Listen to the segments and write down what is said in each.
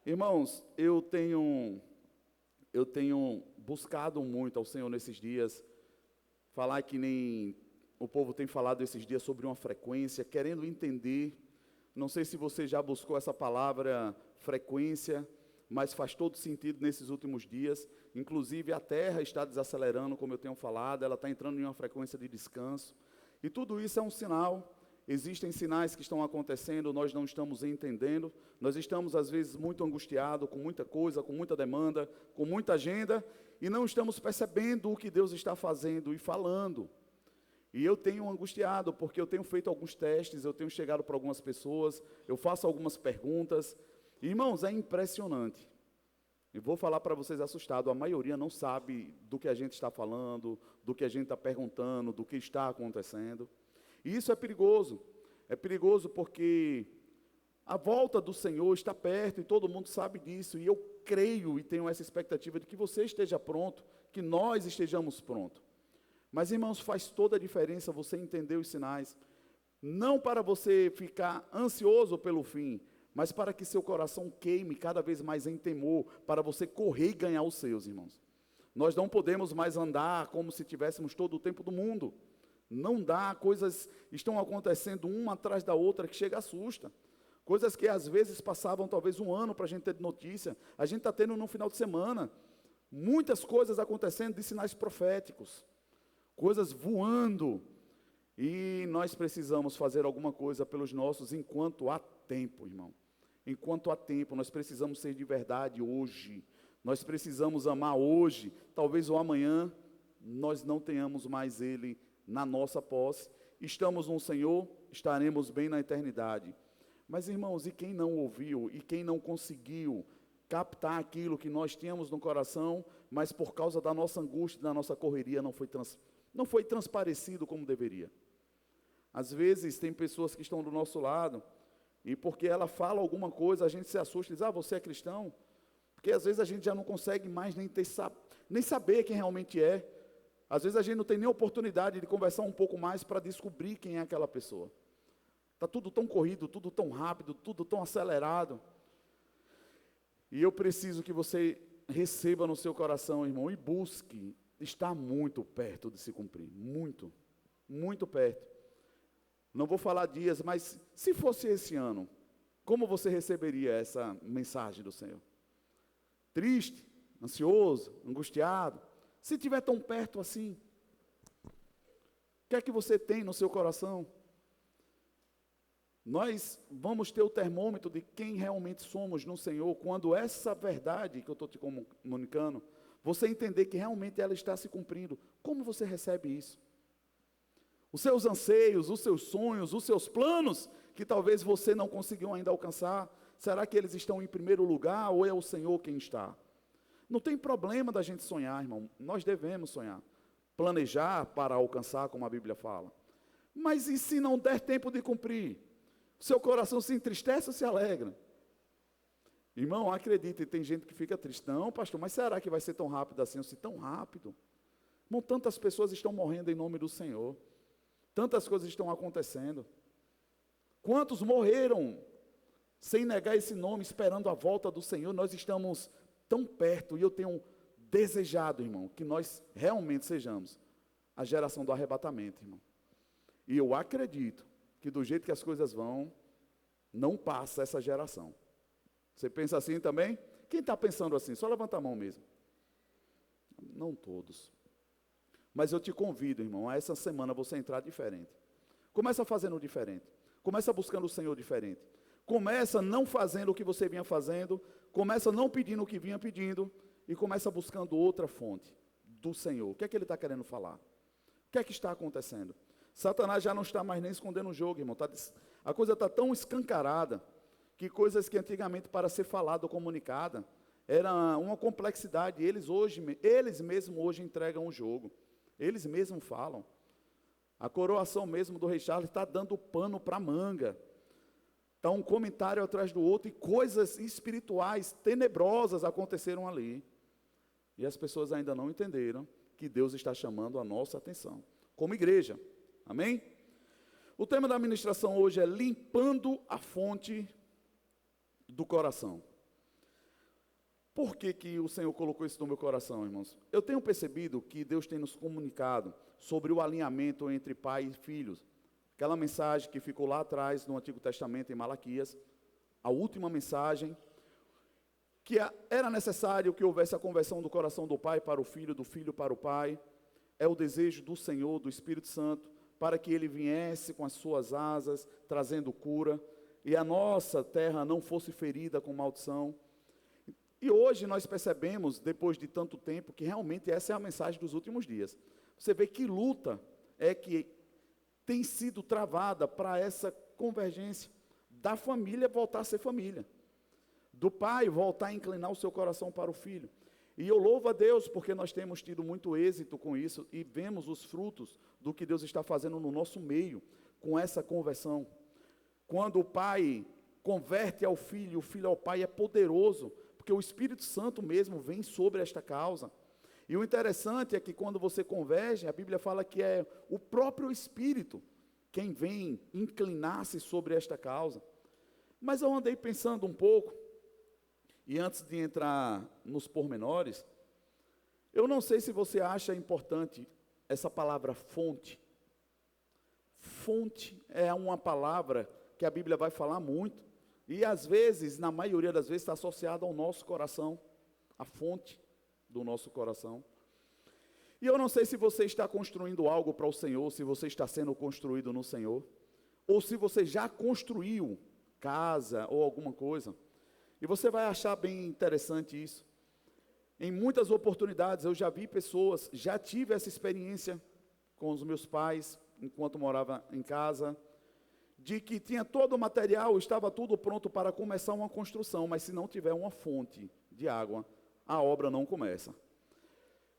Irmãos, eu tenho buscado muito ao Senhor nesses dias, falar que nem o povo tem falado esses dias sobre uma frequência, querendo entender. Não sei se você já buscou essa palavra frequência, mas faz todo sentido nesses últimos dias. Inclusive a Terra está desacelerando, como eu tenho falado, ela está entrando em uma frequência de descanso. E tudo isso é um sinal. Existem sinais que estão acontecendo, nós não estamos entendendo. Nós estamos, às vezes, muito angustiados, com muita coisa, com muita demanda, com muita agenda, e não estamos percebendo o que Deus está fazendo e falando. E eu tenho angustiado, porque eu tenho feito alguns testes, eu tenho chegado para algumas pessoas, eu faço algumas perguntas. E, irmãos, é impressionante. E vou falar para vocês assustado, a maioria não sabe do que a gente está falando, do que a gente está perguntando, do que está acontecendo. E isso é perigoso. É perigoso porque a volta do Senhor está perto e todo mundo sabe disso. E eu creio e tenho essa expectativa de que você esteja pronto, que nós estejamos prontos. Mas, irmãos, faz toda a diferença você entender os sinais. Não para você ficar ansioso pelo fim, mas para que seu coração queime cada vez mais em temor, para você correr e ganhar os seus, irmãos. Nós não podemos mais andar como se tivéssemos todo o tempo do mundo. Não dá, coisas estão acontecendo uma atrás da outra que chega a assusta. Coisas que às vezes passavam talvez um ano para a gente ter de notícia, a gente está tendo no final de semana. Muitas coisas acontecendo de sinais proféticos, coisas voando. E nós precisamos fazer alguma coisa pelos nossos enquanto há tempo, irmão. Enquanto há tempo, nós precisamos ser de verdade hoje. Nós precisamos amar hoje. Talvez o amanhã nós não tenhamos mais Ele na nossa posse. Estamos no Senhor, estaremos bem na eternidade. Mas, irmãos, e quem não ouviu, e quem não conseguiu captar aquilo que nós tínhamos no coração, mas por causa da nossa angústia, da nossa correria, não foi transparecido como deveria. Às vezes, tem pessoas que estão do nosso lado, e porque ela fala alguma coisa, a gente se assusta e diz, você é cristão? Porque às vezes a gente já não consegue mais nem saber quem realmente é. Às vezes a gente não tem nem oportunidade de conversar um pouco mais para descobrir quem é aquela pessoa. Está tudo tão corrido, tudo tão rápido, tudo tão acelerado. E eu preciso que você receba no seu coração, irmão, e busque. Está muito perto de se cumprir, muito, muito perto. Não vou falar dias, mas se fosse esse ano, como você receberia essa mensagem do Senhor? Triste, ansioso, angustiado? Se estiver tão perto assim, o que é que você tem no seu coração? Nós vamos ter o termômetro de quem realmente somos no Senhor, quando essa verdade que eu estou te comunicando, você entender que realmente ela está se cumprindo. Como você recebe isso? Os seus anseios, os seus sonhos, os seus planos, que talvez você não conseguiu ainda alcançar, será que eles estão em primeiro lugar ou é o Senhor quem está? Não tem problema da gente sonhar, irmão. Nós devemos sonhar. Planejar para alcançar, como a Bíblia fala. Mas e se não der tempo de cumprir? Seu coração se entristece ou se alegra? Irmão, acredite, tem gente que fica triste. Não, pastor, mas será que vai ser tão rápido assim? Ou se tão rápido? Irmão, tantas pessoas estão morrendo em nome do Senhor. Tantas coisas estão acontecendo. Quantos morreram sem negar esse nome, esperando a volta do Senhor? Nós estamos tão perto, e eu tenho desejado, irmão, que nós realmente sejamos a geração do arrebatamento, irmão. E eu acredito que do jeito que as coisas vão, não passa essa geração. Você pensa assim também? Quem está pensando assim? Só levanta a mão mesmo. Não todos. Mas eu te convido, irmão, a essa semana você entrar diferente. Começa fazendo diferente. Começa buscando o Senhor diferente. Começa não fazendo o que você vinha fazendo, começa não pedindo o que vinha pedindo, e começa buscando outra fonte do Senhor. O que é que Ele está querendo falar? O que é que está acontecendo? Satanás já não está mais nem escondendo o jogo, irmão. A coisa está tão escancarada, que coisas que antigamente para ser falada ou comunicada, era uma complexidade. Eles mesmos hoje entregam o jogo. Eles mesmos falam. A coroação mesmo do rei Charles está dando pano para a manga. Está um comentário atrás do outro, e coisas espirituais tenebrosas aconteceram ali. E as pessoas ainda não entenderam que Deus está chamando a nossa atenção, como igreja. Amém? O tema da ministração hoje é limpando a fonte do coração. Por que que o Senhor colocou isso no meu coração, irmãos? Eu tenho percebido que Deus tem nos comunicado sobre o alinhamento entre pai e filhos. Aquela mensagem que ficou lá atrás no Antigo Testamento, em Malaquias, a última mensagem, que era necessário que houvesse a conversão do coração do pai para o filho, do filho para o pai. É o desejo do Senhor, do Espírito Santo, para que ele viesse com as suas asas, trazendo cura, e a nossa terra não fosse ferida com maldição. E hoje nós percebemos, depois de tanto tempo, que realmente essa é a mensagem dos últimos dias. Você vê que luta é que tem sido travada para essa convergência da família voltar a ser família, do pai voltar a inclinar o seu coração para o filho. E eu louvo a Deus porque nós temos tido muito êxito com isso e vemos os frutos do que Deus está fazendo no nosso meio com essa conversão. Quando o pai converte ao filho, o filho ao pai, é poderoso, porque o Espírito Santo mesmo vem sobre esta causa. E o interessante é que quando você converge, a Bíblia fala que é o próprio Espírito quem vem inclinar-se sobre esta causa. Mas eu andei pensando um pouco, e antes de entrar nos pormenores, eu não sei se você acha importante essa palavra fonte. Fonte é uma palavra que a Bíblia vai falar muito, e às vezes, na maioria das vezes, está associada ao nosso coração, a fonte do nosso coração. E eu não sei se você está construindo algo para o Senhor, se você está sendo construído no Senhor, ou se você já construiu casa ou alguma coisa. E você vai achar bem interessante isso. Em muitas oportunidades eu já vi pessoas, já tive essa experiência com os meus pais, enquanto morava em casa, de que tinha todo o material, estava tudo pronto para começar uma construção, mas se não tiver uma fonte de água, a obra não começa.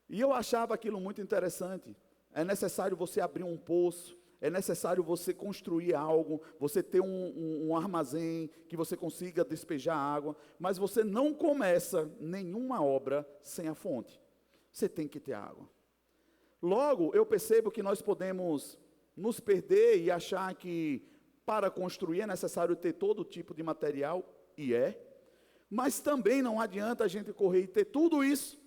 E eu achava aquilo muito interessante. É necessário você abrir um poço, é necessário você construir algo, você ter um armazém que você consiga despejar água, mas você não começa nenhuma obra sem a fonte. Você tem que ter água. Logo, eu percebo que nós podemos nos perder e achar que para construir é necessário ter todo tipo de material, e mas também não adianta a gente correr e ter tudo isso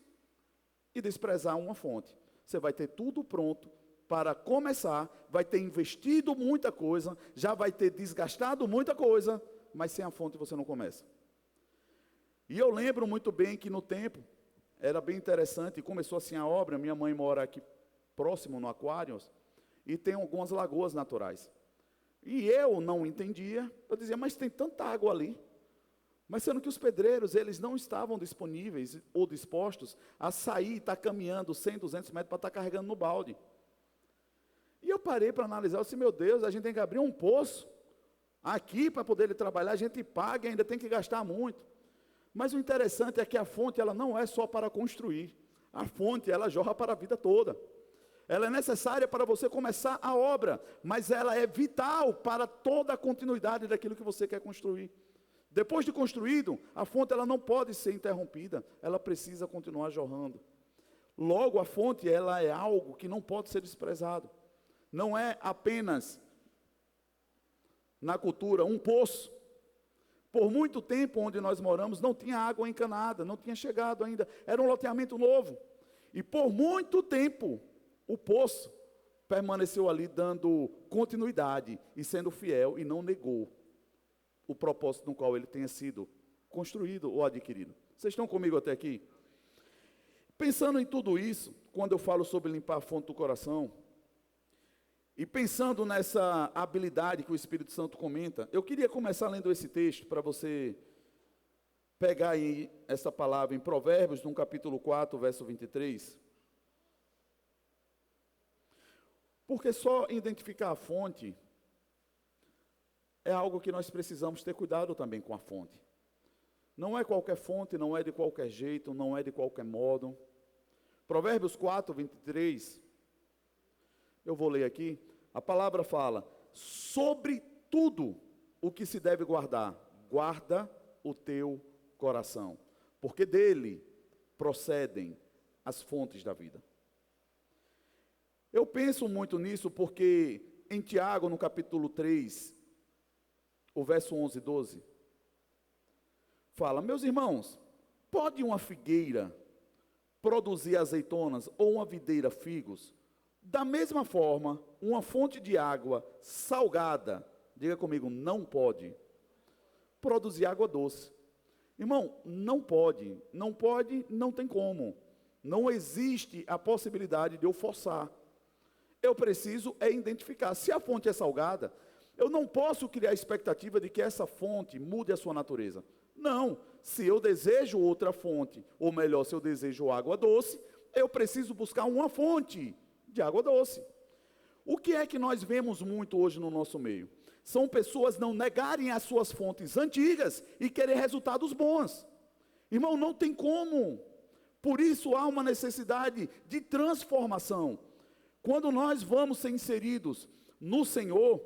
e desprezar uma fonte. Você vai ter tudo pronto para começar, vai ter investido muita coisa, já vai ter desgastado muita coisa, mas sem a fonte você não começa. E eu lembro muito bem que no tempo, era bem interessante, começou assim a obra, minha mãe mora aqui próximo no Aquários, e tem algumas lagoas naturais. E eu não entendia, eu dizia, mas tem tanta água ali. Mas sendo que os pedreiros, eles não estavam disponíveis ou dispostos a sair e estar caminhando 100, 200 metros para estar carregando no balde. E eu parei para analisar, eu disse, meu Deus, a gente tem que abrir um poço aqui para poder ele trabalhar, a gente paga e ainda tem que gastar muito. Mas o interessante é que a fonte, ela não é só para construir. A fonte, ela jorra para a vida toda. Ela é necessária para você começar a obra, mas ela é vital para toda a continuidade daquilo que você quer construir. Depois de construído, a fonte ela não pode ser interrompida, ela precisa continuar jorrando. Logo, a fonte ela é algo que não pode ser desprezado. Não é apenas, na cultura, um poço. Por muito tempo, onde nós moramos, não tinha água encanada, não tinha chegado ainda, era um loteamento novo. E por muito tempo, o poço permaneceu ali dando continuidade e sendo fiel e não negou o propósito no qual ele tenha sido construído ou adquirido. Vocês estão comigo até aqui? Pensando em tudo isso, quando eu falo sobre limpar a fonte do coração, e pensando nessa habilidade que o Espírito Santo comenta, eu queria começar lendo esse texto para você pegar aí essa palavra em Provérbios, no capítulo 4, verso 23. Porque só identificar a fonte é algo que nós precisamos ter cuidado também com a fonte. Não é qualquer fonte, não é de qualquer jeito, não é de qualquer modo. Provérbios 4, 23, eu vou ler aqui, a palavra fala, sobre tudo o que se deve guardar, guarda o teu coração, porque dele procedem as fontes da vida. Eu penso muito nisso porque em Tiago, no capítulo 3, o verso 11 e 12, fala, meus irmãos, Pode uma figueira produzir azeitonas ou uma videira figos? Da mesma forma, uma fonte de água salgada, diga comigo, não pode produzir água doce. Irmão, não pode, não tem como. Não existe a possibilidade de eu forçar. Eu preciso identificar. Se a fonte é salgada, eu não posso criar a expectativa de que essa fonte mude a sua natureza. Não. Se eu desejo outra fonte, ou melhor, se eu desejo água doce, eu preciso buscar uma fonte de água doce. O que é que nós vemos muito hoje no nosso meio? São pessoas não negarem as suas fontes antigas e querer resultados bons. Irmão, não tem como. Por isso há uma necessidade de transformação. Quando nós vamos ser inseridos no Senhor,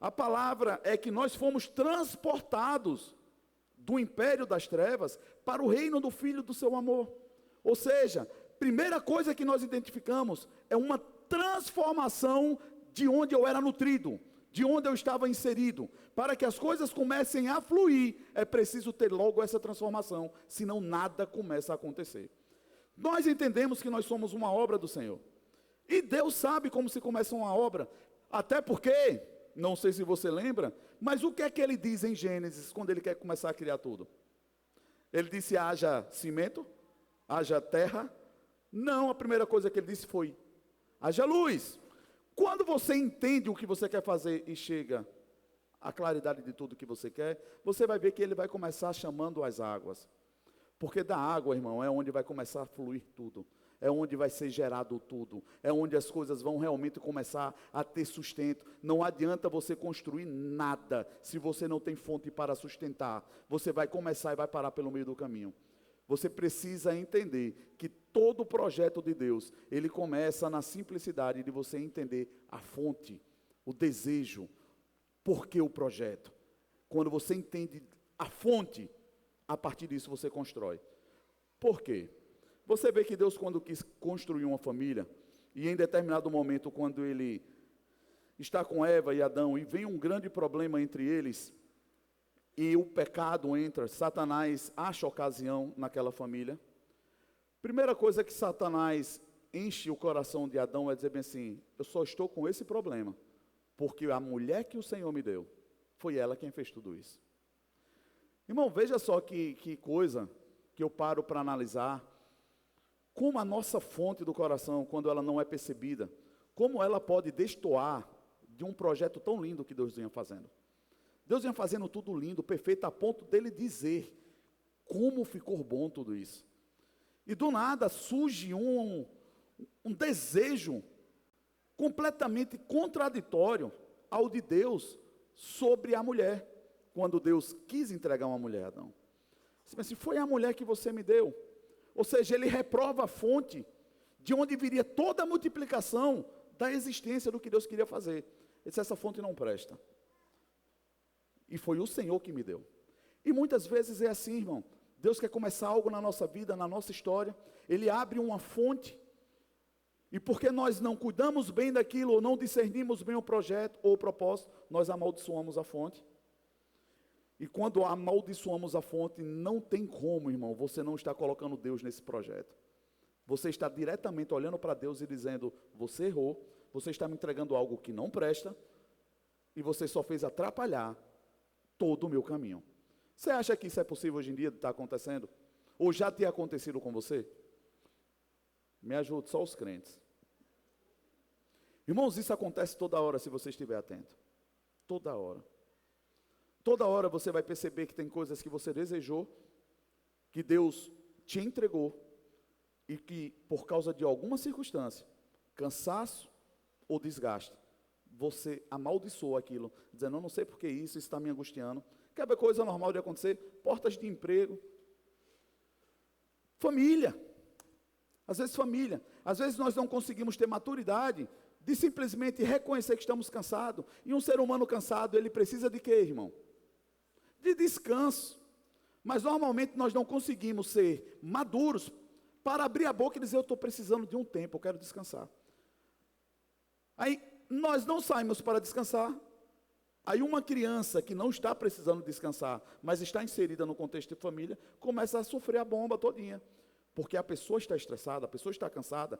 a palavra é que nós fomos transportados do império das trevas para o reino do Filho do seu amor. Ou seja, primeira coisa que nós identificamos é uma transformação de onde eu era nutrido, de onde eu estava inserido. Para que as coisas comecem a fluir, é preciso ter logo essa transformação, senão nada começa a acontecer. Nós entendemos que nós somos uma obra do Senhor. E Deus sabe como se começa uma obra. Até porque, não sei se você lembra, mas o que é que ele diz em Gênesis, quando ele quer começar a criar tudo? Ele disse, haja cimento, haja terra. Não, a primeira coisa que ele disse foi, haja luz. Quando você entende o que você quer fazer e chega à claridade de tudo que você quer, você vai ver que ele vai começar chamando as águas. Porque da água, irmão, é onde vai começar a fluir tudo. É onde vai ser gerado tudo. É onde as coisas vão realmente começar a ter sustento. Não adianta você construir nada se você não tem fonte para sustentar. Você vai começar e vai parar pelo meio do caminho. Você precisa entender que todo projeto de Deus, ele começa na simplicidade de você entender a fonte, o desejo, por que o projeto. Quando você entende a fonte, a partir disso você constrói. Por quê? Você vê que Deus, quando quis construir uma família, e em determinado momento, quando ele está com Eva e Adão, e vem um grande problema entre eles, e o pecado entra, Satanás acha ocasião naquela família. Primeira coisa que Satanás enche o coração de Adão é dizer bem assim, eu só estou com esse problema, porque a mulher que o Senhor me deu, foi ela quem fez tudo isso. Irmão, veja só que coisa que eu paro para analisar, como a nossa fonte do coração, quando ela não é percebida, como ela pode destoar de um projeto tão lindo que Deus vinha fazendo. Deus vinha fazendo tudo lindo, perfeito, a ponto dele dizer como ficou bom tudo isso. E do nada surge um desejo completamente contraditório ao de Deus sobre a mulher, quando Deus quis entregar uma mulher a Adão. Assim, foi a mulher que você me deu. Ou seja, ele reprova a fonte de onde viria toda a multiplicação da existência do que Deus queria fazer. Ele disse, essa fonte não presta. E foi o Senhor que me deu. E muitas vezes é assim, irmão. Deus quer começar algo na nossa vida, na nossa história. Ele abre uma fonte. E porque nós não cuidamos bem daquilo, ou não discernimos bem o projeto ou o propósito, nós amaldiçoamos a fonte. E quando amaldiçoamos a fonte, não tem como, irmão, você não está colocando Deus nesse projeto. Você está diretamente olhando para Deus e dizendo, você errou, você está me entregando algo que não presta, e você só fez atrapalhar todo o meu caminho. Você acha que isso é possível hoje em dia, está acontecendo? Ou já tinha acontecido com você? Me ajude, só os crentes. Irmãos, isso acontece toda hora, se você estiver atento. Toda hora. Toda hora você vai perceber que tem coisas que você desejou, que Deus te entregou, e que por causa de alguma circunstância, cansaço ou desgaste, você amaldiçoa aquilo, dizendo, eu não sei porque isso está me angustiando. Que é coisa normal de acontecer, portas de emprego, família, às vezes nós não conseguimos ter maturidade de simplesmente reconhecer que estamos cansados, e um ser humano cansado, ele precisa de quê, irmão? De descanso. Mas normalmente nós não conseguimos ser maduros para abrir a boca e dizer, eu estou precisando de um tempo, eu quero descansar. Aí nós não saímos para descansar, Aí uma criança que não está precisando descansar, mas está inserida no contexto de família, começa a sofrer a bomba todinha. Porque a pessoa está estressada, a pessoa está cansada.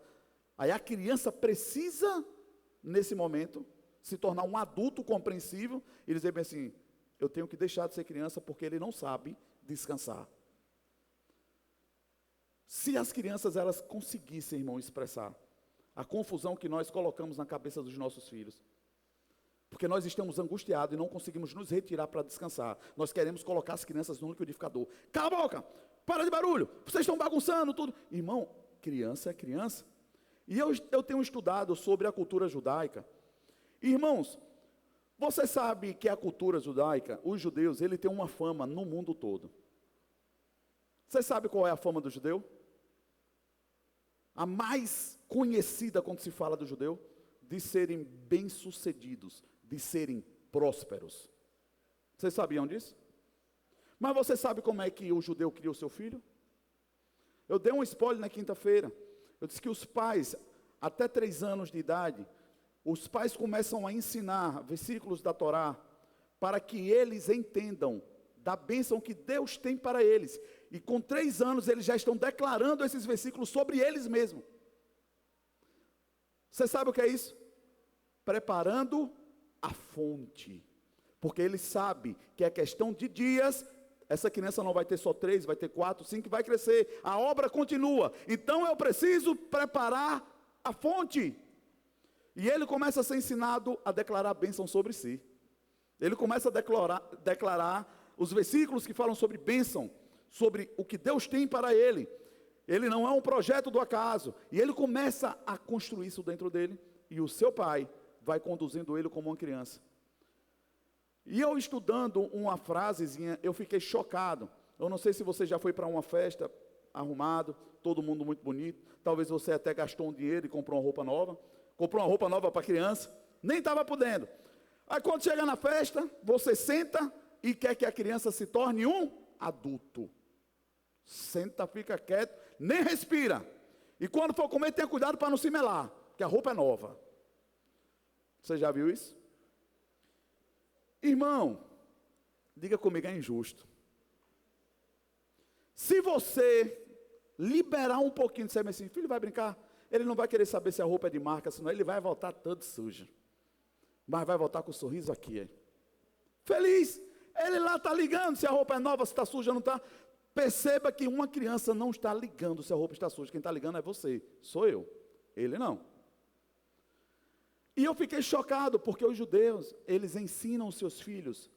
Aí a criança precisa, nesse momento, se tornar um adulto compreensível e dizer bem assim, eu tenho que deixar de ser criança porque ele não sabe descansar. Se as crianças elas conseguissem, irmão, expressar a confusão que nós colocamos na cabeça dos nossos filhos, porque nós estamos angustiados e não conseguimos nos retirar para descansar. Nós queremos colocar as crianças no liquidificador. Cala a boca! Para de barulho! Vocês estão bagunçando tudo. Irmão, criança é criança. E eu tenho estudado sobre a cultura judaica. Irmãos, você sabe que a cultura judaica, os judeus, ele tem uma fama no mundo todo. Você sabe qual é a fama do judeu? A mais conhecida quando se fala do judeu? De serem bem-sucedidos, de serem prósperos. Vocês sabiam disso? Mas você sabe como é que o judeu cria o seu filho? Eu dei um spoiler na quinta-feira. Eu disse que os pais, até 3 anos de idade, os pais começam a ensinar versículos da Torá, para que eles entendam da bênção que Deus tem para eles. E com 3 anos eles já estão declarando esses versículos sobre eles mesmos. Você sabe o que é isso? Preparando a fonte. Porque ele sabe que é questão de dias, essa criança não vai ter só 3, vai ter 4, 5, vai crescer. A obra continua. Então eu preciso preparar a fonte. E ele começa a ser ensinado a declarar a bênção sobre si. Ele começa a declarar os versículos que falam sobre bênção, sobre o que Deus tem para ele. Ele não é um projeto do acaso. E ele começa a construir isso dentro dele. E o seu pai vai conduzindo ele como uma criança. E eu estudando uma frasezinha, eu fiquei chocado. Eu não sei se você já foi para uma festa, arrumado, todo mundo muito bonito. Talvez você até gastou um dinheiro e comprou uma roupa nova. Comprou uma roupa nova para a criança. Nem estava podendo. Aí quando chega na festa, você senta e quer que a criança se torne um adulto. Senta, fica quieto, nem respira. E quando for comer, tenha cuidado para não se melar, porque a roupa é nova. Você já viu isso? Irmão, diga comigo, é injusto. Se você liberar um pouquinho de você, assim, filho, vai brincar? Ele não vai querer saber se a roupa é de marca, senão ele vai voltar todo sujo. Mas vai voltar com o sorriso aqui. Feliz. Ele lá está ligando se a roupa é nova, se está suja ou não está. Perceba que uma criança não está ligando se a roupa está suja. Quem está ligando é você, sou eu. Ele não. E eu fiquei chocado, porque os judeus, eles ensinam os seus filhos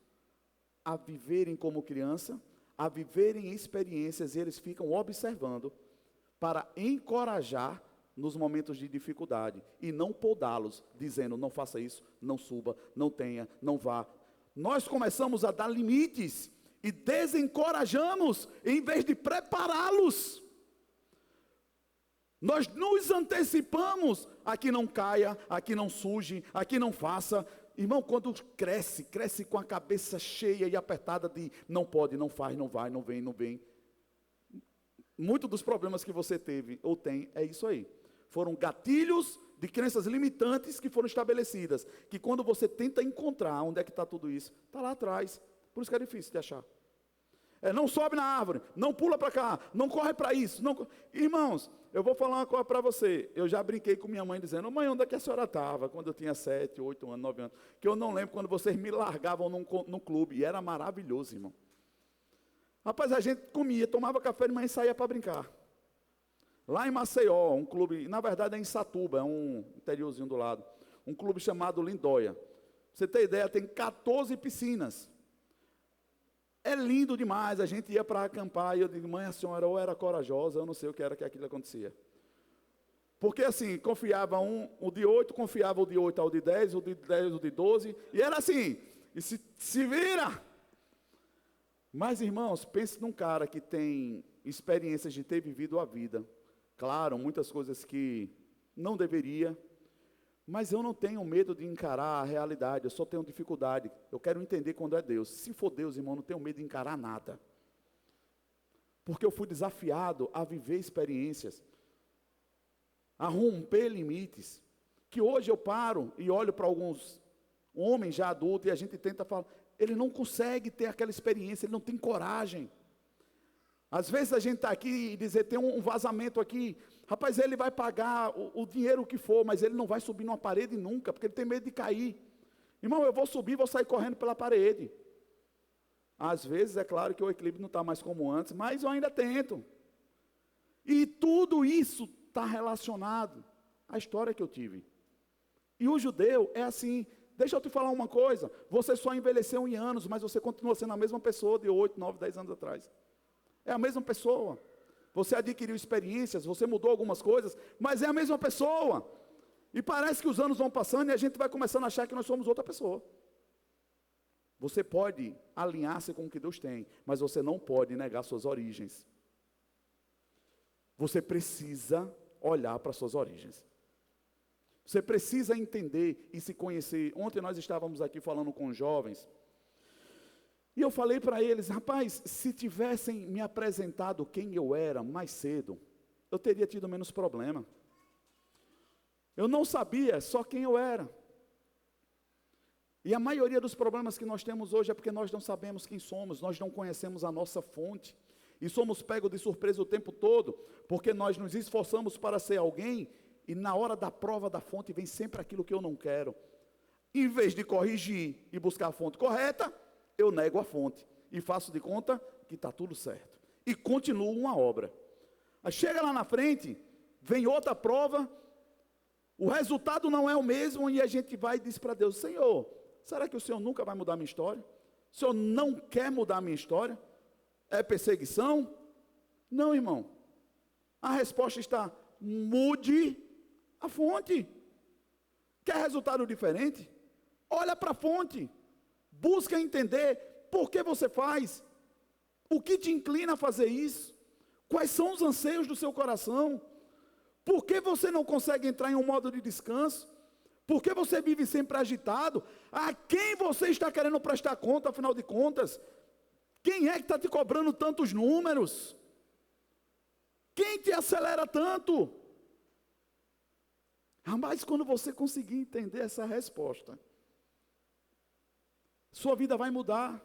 a viverem como criança, a viverem experiências, e eles ficam observando para encorajar nos momentos de dificuldade, e não podá-los, dizendo, não faça isso, não suba, não tenha, não vá. Nós começamos a dar limites, e desencorajamos, em vez de prepará-los. Nós nos antecipamos, aqui não caia, aqui não suje, aqui não faça. Irmão, quando cresce com a cabeça cheia e apertada de não pode, não faz, não vai, não vem, não vem. Muitos dos problemas que você teve ou tem é isso aí. Foram gatilhos de crenças limitantes que foram estabelecidas. Que quando você tenta encontrar onde é que está tudo isso, está lá atrás. Por isso que é difícil de achar. Não sobe na árvore, não pula para cá, não corre para isso. Não... Irmãos, eu vou falar uma coisa para você. Eu já brinquei com minha mãe dizendo, mãe, onde é que a senhora estava quando eu tinha 7, 8 anos, 9 anos? Que eu não lembro quando vocês me largavam num clube. E era maravilhoso, irmão. Rapaz, a gente comia, tomava café de manhã e saía para brincar. Lá em Maceió, um clube, na verdade é em Satuba, é um interiorzinho do lado. Um clube chamado Lindóia. Pra você ter ideia, tem 14 piscinas. É lindo demais, a gente ia para acampar e eu digo, mãe, a senhora ou era corajosa, eu não sei o que era que aquilo acontecia. Porque assim, confiava o de 8, confiava o de 8 ao de 10, o de 10 ao de 12, e era assim, e se vira. Mas irmãos, pense num cara que tem experiências de ter vivido a vida. Claro, muitas coisas que não deveria, mas eu não tenho medo de encarar a realidade, eu só tenho dificuldade. Eu quero entender quando é Deus. Se for Deus, irmão, não tenho medo de encarar nada. Porque eu fui desafiado a viver experiências, a romper limites, que hoje eu paro e olho para alguns homem já adulto, e a gente tenta falar, ele não consegue ter aquela experiência, ele não tem coragem. Às vezes a gente está aqui e dizer, tem um vazamento aqui, rapaz, ele vai pagar o dinheiro que for, mas ele não vai subir numa parede nunca, porque ele tem medo de cair. Irmão, eu vou subir, vou sair correndo pela parede. Às vezes, é claro que o equilíbrio não está mais como antes, mas eu ainda tento. E tudo isso está relacionado à história que eu tive. E o judeu é assim, deixa eu te falar uma coisa, você só envelheceu em anos, mas você continua sendo a mesma pessoa de 8, 9, 10 anos atrás. É a mesma pessoa. Você adquiriu experiências, você mudou algumas coisas, mas é a mesma pessoa. E parece que os anos vão passando e a gente vai começando a achar que nós somos outra pessoa. Você pode alinhar-se com o que Deus tem, mas você não pode negar suas origens. Você precisa olhar para suas origens. Você precisa entender e se conhecer. Ontem nós estávamos aqui falando com jovens, e eu falei para eles, rapaz, se tivessem me apresentado quem eu era mais cedo, eu teria tido menos problema. Eu não sabia só quem eu era. E a maioria dos problemas que nós temos hoje é porque nós não sabemos quem somos, nós não conhecemos a nossa fonte. E somos pegos de surpresa o tempo todo, porque nós nos esforçamos para ser alguém, e na hora da prova da fonte vem sempre aquilo que eu não quero. Em vez de corrigir e buscar a fonte correta, eu nego a fonte e faço de conta que está tudo certo. E continuo uma obra. Aí chega lá na frente, vem outra prova, o resultado não é o mesmo, e a gente vai e diz para Deus, Senhor, será que o Senhor nunca vai mudar a minha história? O Senhor não quer mudar a minha história? É perseguição? Não, irmão. A resposta está, mude a fonte. Quer resultado diferente? Olha para a fonte. Busca entender por que você faz. O que te inclina a fazer isso? Quais são os anseios do seu coração? Por que você não consegue entrar em um modo de descanso? Por que você vive sempre agitado? A quem você está querendo prestar conta, afinal de contas? Quem é que está te cobrando tantos números? Quem te acelera tanto? Mas quando você conseguir entender essa resposta, sua vida vai mudar.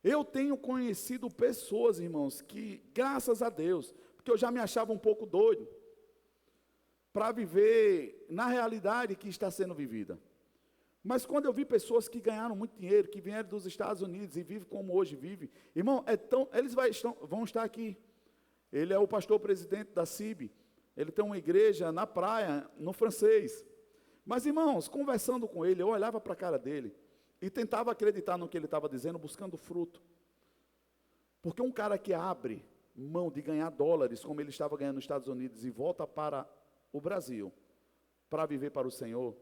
Eu tenho conhecido pessoas, irmãos, que, graças a Deus, porque eu já me achava um pouco doido, para viver na realidade que está sendo vivida. Mas quando eu vi pessoas que ganharam muito dinheiro, que vieram dos Estados Unidos e vivem como hoje vivem, irmão, eles vão estar aqui. Ele é o pastor presidente da CIB, ele tem uma igreja na praia, no Francês. Mas, irmãos, conversando com ele, eu olhava para a cara dele e tentava acreditar no que ele estava dizendo, buscando fruto. Porque um cara que abre mão de ganhar dólares, como ele estava ganhando nos Estados Unidos, e volta para o Brasil, para viver para o Senhor,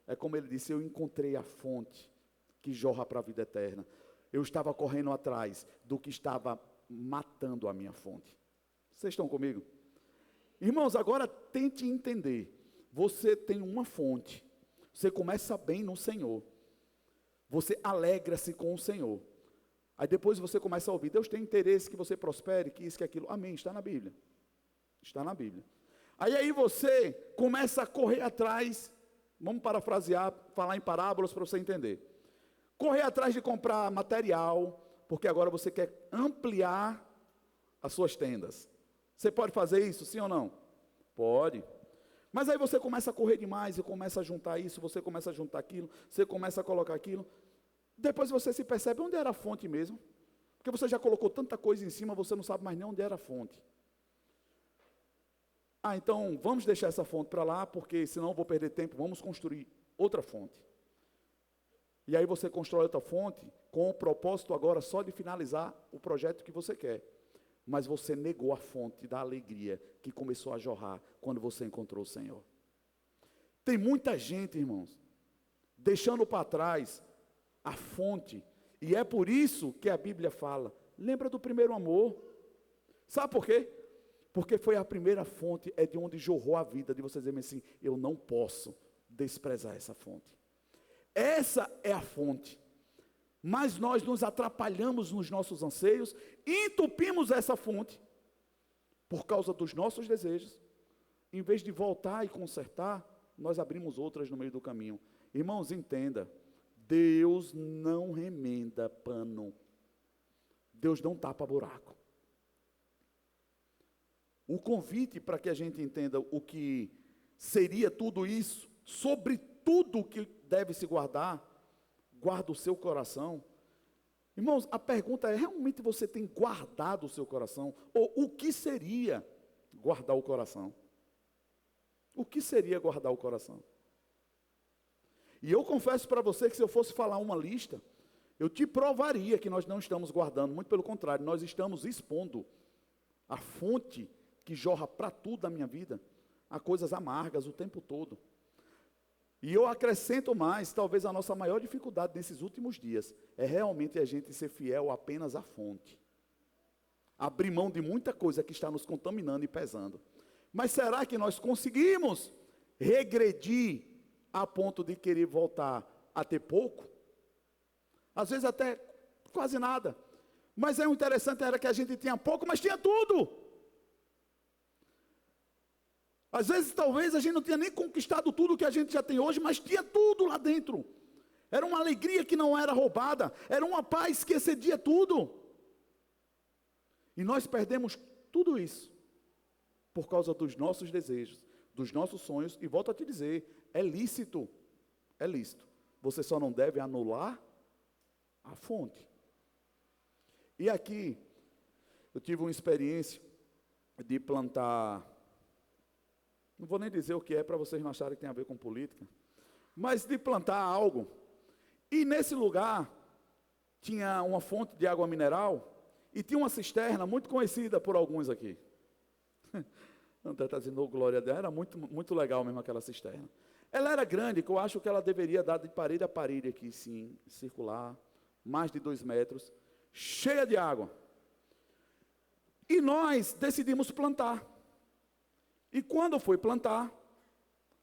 é como ele disse, eu encontrei a fonte que jorra para a vida eterna. Eu estava correndo atrás do que estava matando a minha fonte. Vocês estão comigo? Irmãos, agora tente entender. Você tem uma fonte. Você começa bem no Senhor. Você alegra-se com o Senhor. Aí depois você começa a ouvir, Deus tem interesse que você prospere, que isso, que aquilo. Amém, está na Bíblia. Está na Bíblia. Aí você começa a correr atrás. Vamos parafrasear, falar em parábolas para você entender. Correr atrás de comprar material, porque agora você quer ampliar as suas tendas. Você pode fazer isso, sim ou não? Pode. Mas aí você começa a correr demais, e começa a juntar isso, você começa a juntar aquilo, você começa a colocar aquilo. Depois você se percebe onde era a fonte mesmo. Porque você já colocou tanta coisa em cima, você não sabe mais nem onde era a fonte. Então vamos deixar essa fonte para lá, porque senão eu vou perder tempo, vamos construir outra fonte. E aí você constrói outra fonte, com o propósito agora só de finalizar o projeto que você quer. Mas você negou a fonte da alegria que começou a jorrar quando você encontrou o Senhor. Tem muita gente, irmãos, deixando para trás a fonte, e é por isso que a Bíblia fala, lembra do primeiro amor. Sabe por quê? Porque foi a primeira fonte, é de onde jorrou a vida, de você dizer assim, eu não posso desprezar essa fonte. Essa é a fonte. Mas nós nos atrapalhamos nos nossos anseios, entupimos essa fonte, por causa dos nossos desejos. Em vez de voltar e consertar, nós abrimos outras no meio do caminho. Irmãos, entenda, Deus não remenda pano. Deus não tapa buraco. O convite para que a gente entenda o que seria tudo isso, sobre tudo que deve se guardar, guarda o seu coração. Irmãos, a pergunta é, realmente você tem guardado o seu coração? Ou o que seria guardar o coração? O que seria guardar o coração? E eu confesso para você que se eu fosse falar uma lista, eu te provaria que nós não estamos guardando, muito pelo contrário, nós estamos expondo a fonte que jorra para tudo da minha vida, a coisas amargas o tempo todo. E eu acrescento mais, talvez a nossa maior dificuldade nesses últimos dias, é realmente a gente ser fiel apenas à fonte. Abrir mão de muita coisa que está nos contaminando e pesando. Mas será que nós conseguimos regredir a ponto de querer voltar a ter pouco? Às vezes até quase nada. Mas o interessante era que a gente tinha pouco, mas tinha tudo. Às vezes talvez a gente não tinha nem conquistado tudo que a gente já tem hoje, mas tinha tudo lá dentro. Era uma alegria que não era roubada, era uma paz que excedia tudo. E nós perdemos tudo isso por causa dos nossos desejos, dos nossos sonhos, e volto a te dizer, é lícito, é lícito. Você só não deve anular a fonte. E aqui, eu tive uma experiência de plantar, não vou nem dizer o que é para vocês não acharem que tem a ver com política, mas de plantar algo, e nesse lugar tinha uma fonte de água mineral, e tinha uma cisterna muito conhecida por alguns aqui. André está dizendo, oh, glória a Deus, era muito, muito legal mesmo aquela cisterna. Ela era grande, que eu acho que ela deveria dar de parede a parede aqui, sim, circular, mais de 2 metros, cheia de água. E nós decidimos plantar. E quando foi plantar,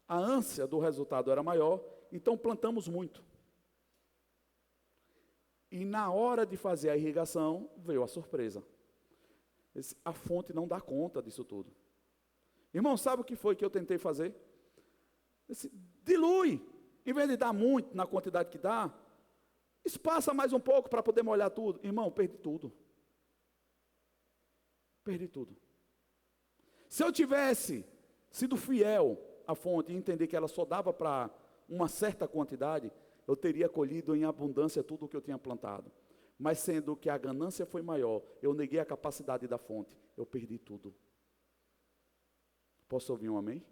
a ânsia do resultado era maior, então plantamos muito. E na hora de fazer a irrigação, veio a surpresa. A fonte não dá conta disso tudo. Irmão, sabe o que foi que eu tentei fazer? Dilui. Em vez de dar muito na quantidade que dá, espaça mais um pouco para poder molhar tudo. Irmão, perdi tudo. Perdi tudo. Se eu tivesse sido fiel à fonte e entender que ela só dava para uma certa quantidade, eu teria colhido em abundância tudo o que eu tinha plantado. Mas sendo que a ganância foi maior, eu neguei a capacidade da fonte, eu perdi tudo. Posso ouvir um amém?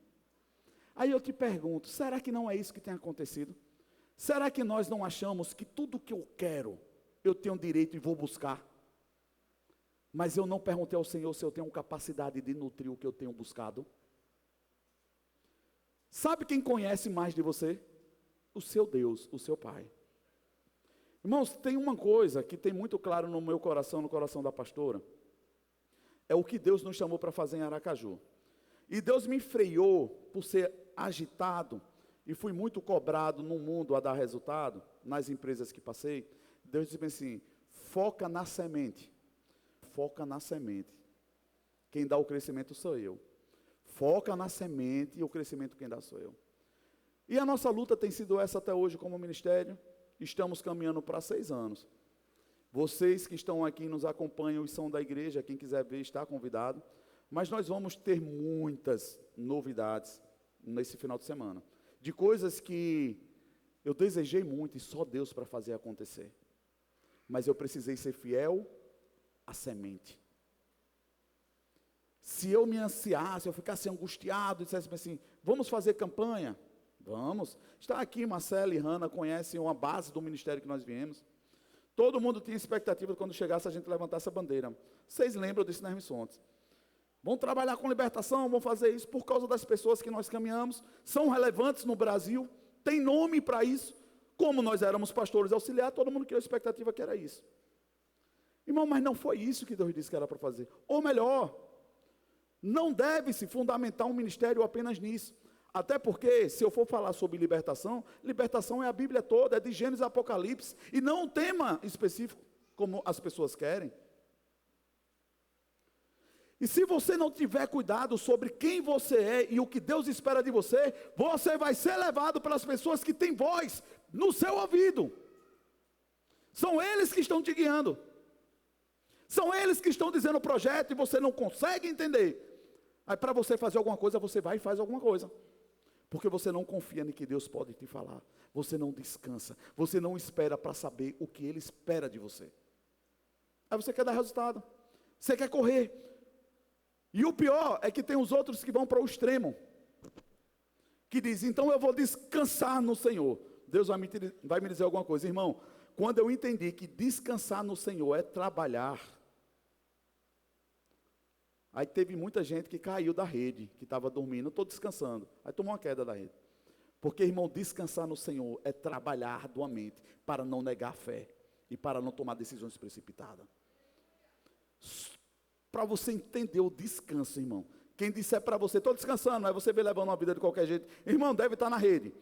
Aí eu te pergunto, será que não é isso que tem acontecido? Será que nós não achamos que tudo que eu quero, eu tenho direito e vou buscar? Mas eu não perguntei ao Senhor se eu tenho capacidade de nutrir o que eu tenho buscado? Sabe quem conhece mais de você? O seu Deus, o seu Pai. Irmãos, tem uma coisa que tem muito claro no meu coração, no coração da pastora, é o que Deus nos chamou para fazer em Aracaju. E Deus me freou por ser agitado e fui muito cobrado no mundo a dar resultado, nas empresas que passei. Deus disse assim, foca na semente. Foca na semente. Quem dá o crescimento sou eu. Foca na semente e o crescimento quem dá sou eu. E a nossa luta tem sido essa até hoje como ministério. Estamos caminhando para 6 anos. Vocês que estão aqui nos acompanham e são da igreja, quem quiser ver está convidado. Mas nós vamos ter muitas novidades nesse final de semana. De coisas que eu desejei muito e só Deus para fazer acontecer. Mas eu precisei ser fiel à semente. Se eu me ansiasse, eu ficasse angustiado, dissesse assim, vamos fazer campanha? Vamos. Está aqui, Marcelo e Hanna conhecem uma base do ministério que nós viemos. Todo mundo tinha expectativa de quando chegasse a gente levantasse a bandeira. Vocês lembram disso nas missões? Vão trabalhar com libertação, vão fazer isso por causa das pessoas que nós caminhamos, são relevantes no Brasil, tem nome para isso. Como nós éramos pastores auxiliares, todo mundo criou a expectativa que era isso. Irmão, mas não foi isso que Deus disse que era para fazer. Ou melhor, não deve-se fundamentar um ministério apenas nisso. Até porque, se eu for falar sobre libertação, libertação é a Bíblia toda, é de Gênesis a Apocalipse, e não um tema específico, como as pessoas querem. E se você não tiver cuidado sobre quem você é e o que Deus espera de você, você vai ser levado pelas pessoas que têm voz no seu ouvido. São eles que estão te guiando. São eles que estão dizendo o projeto e você não consegue entender. Aí para você fazer alguma coisa, você vai e faz alguma coisa. Porque você não confia em que Deus pode te falar. Você não descansa. Você não espera para saber o que Ele espera de você. Aí você quer dar resultado. Você quer correr. E o pior é que tem os outros que vão para o extremo. Que diz, então eu vou descansar no Senhor. Deus vai me dizer alguma coisa. Irmão, quando eu entendi que descansar no Senhor é trabalhar. Aí teve muita gente que caiu da rede, que estava dormindo, estou descansando. Aí tomou uma queda da rede. Porque, irmão, descansar no Senhor é trabalhar arduamente para não negar a fé e para não tomar decisões precipitadas. Para você entender o descanso, irmão. Quem disser para você, estou descansando, aí você vem levando uma vida de qualquer jeito. Irmão, deve estar na rede.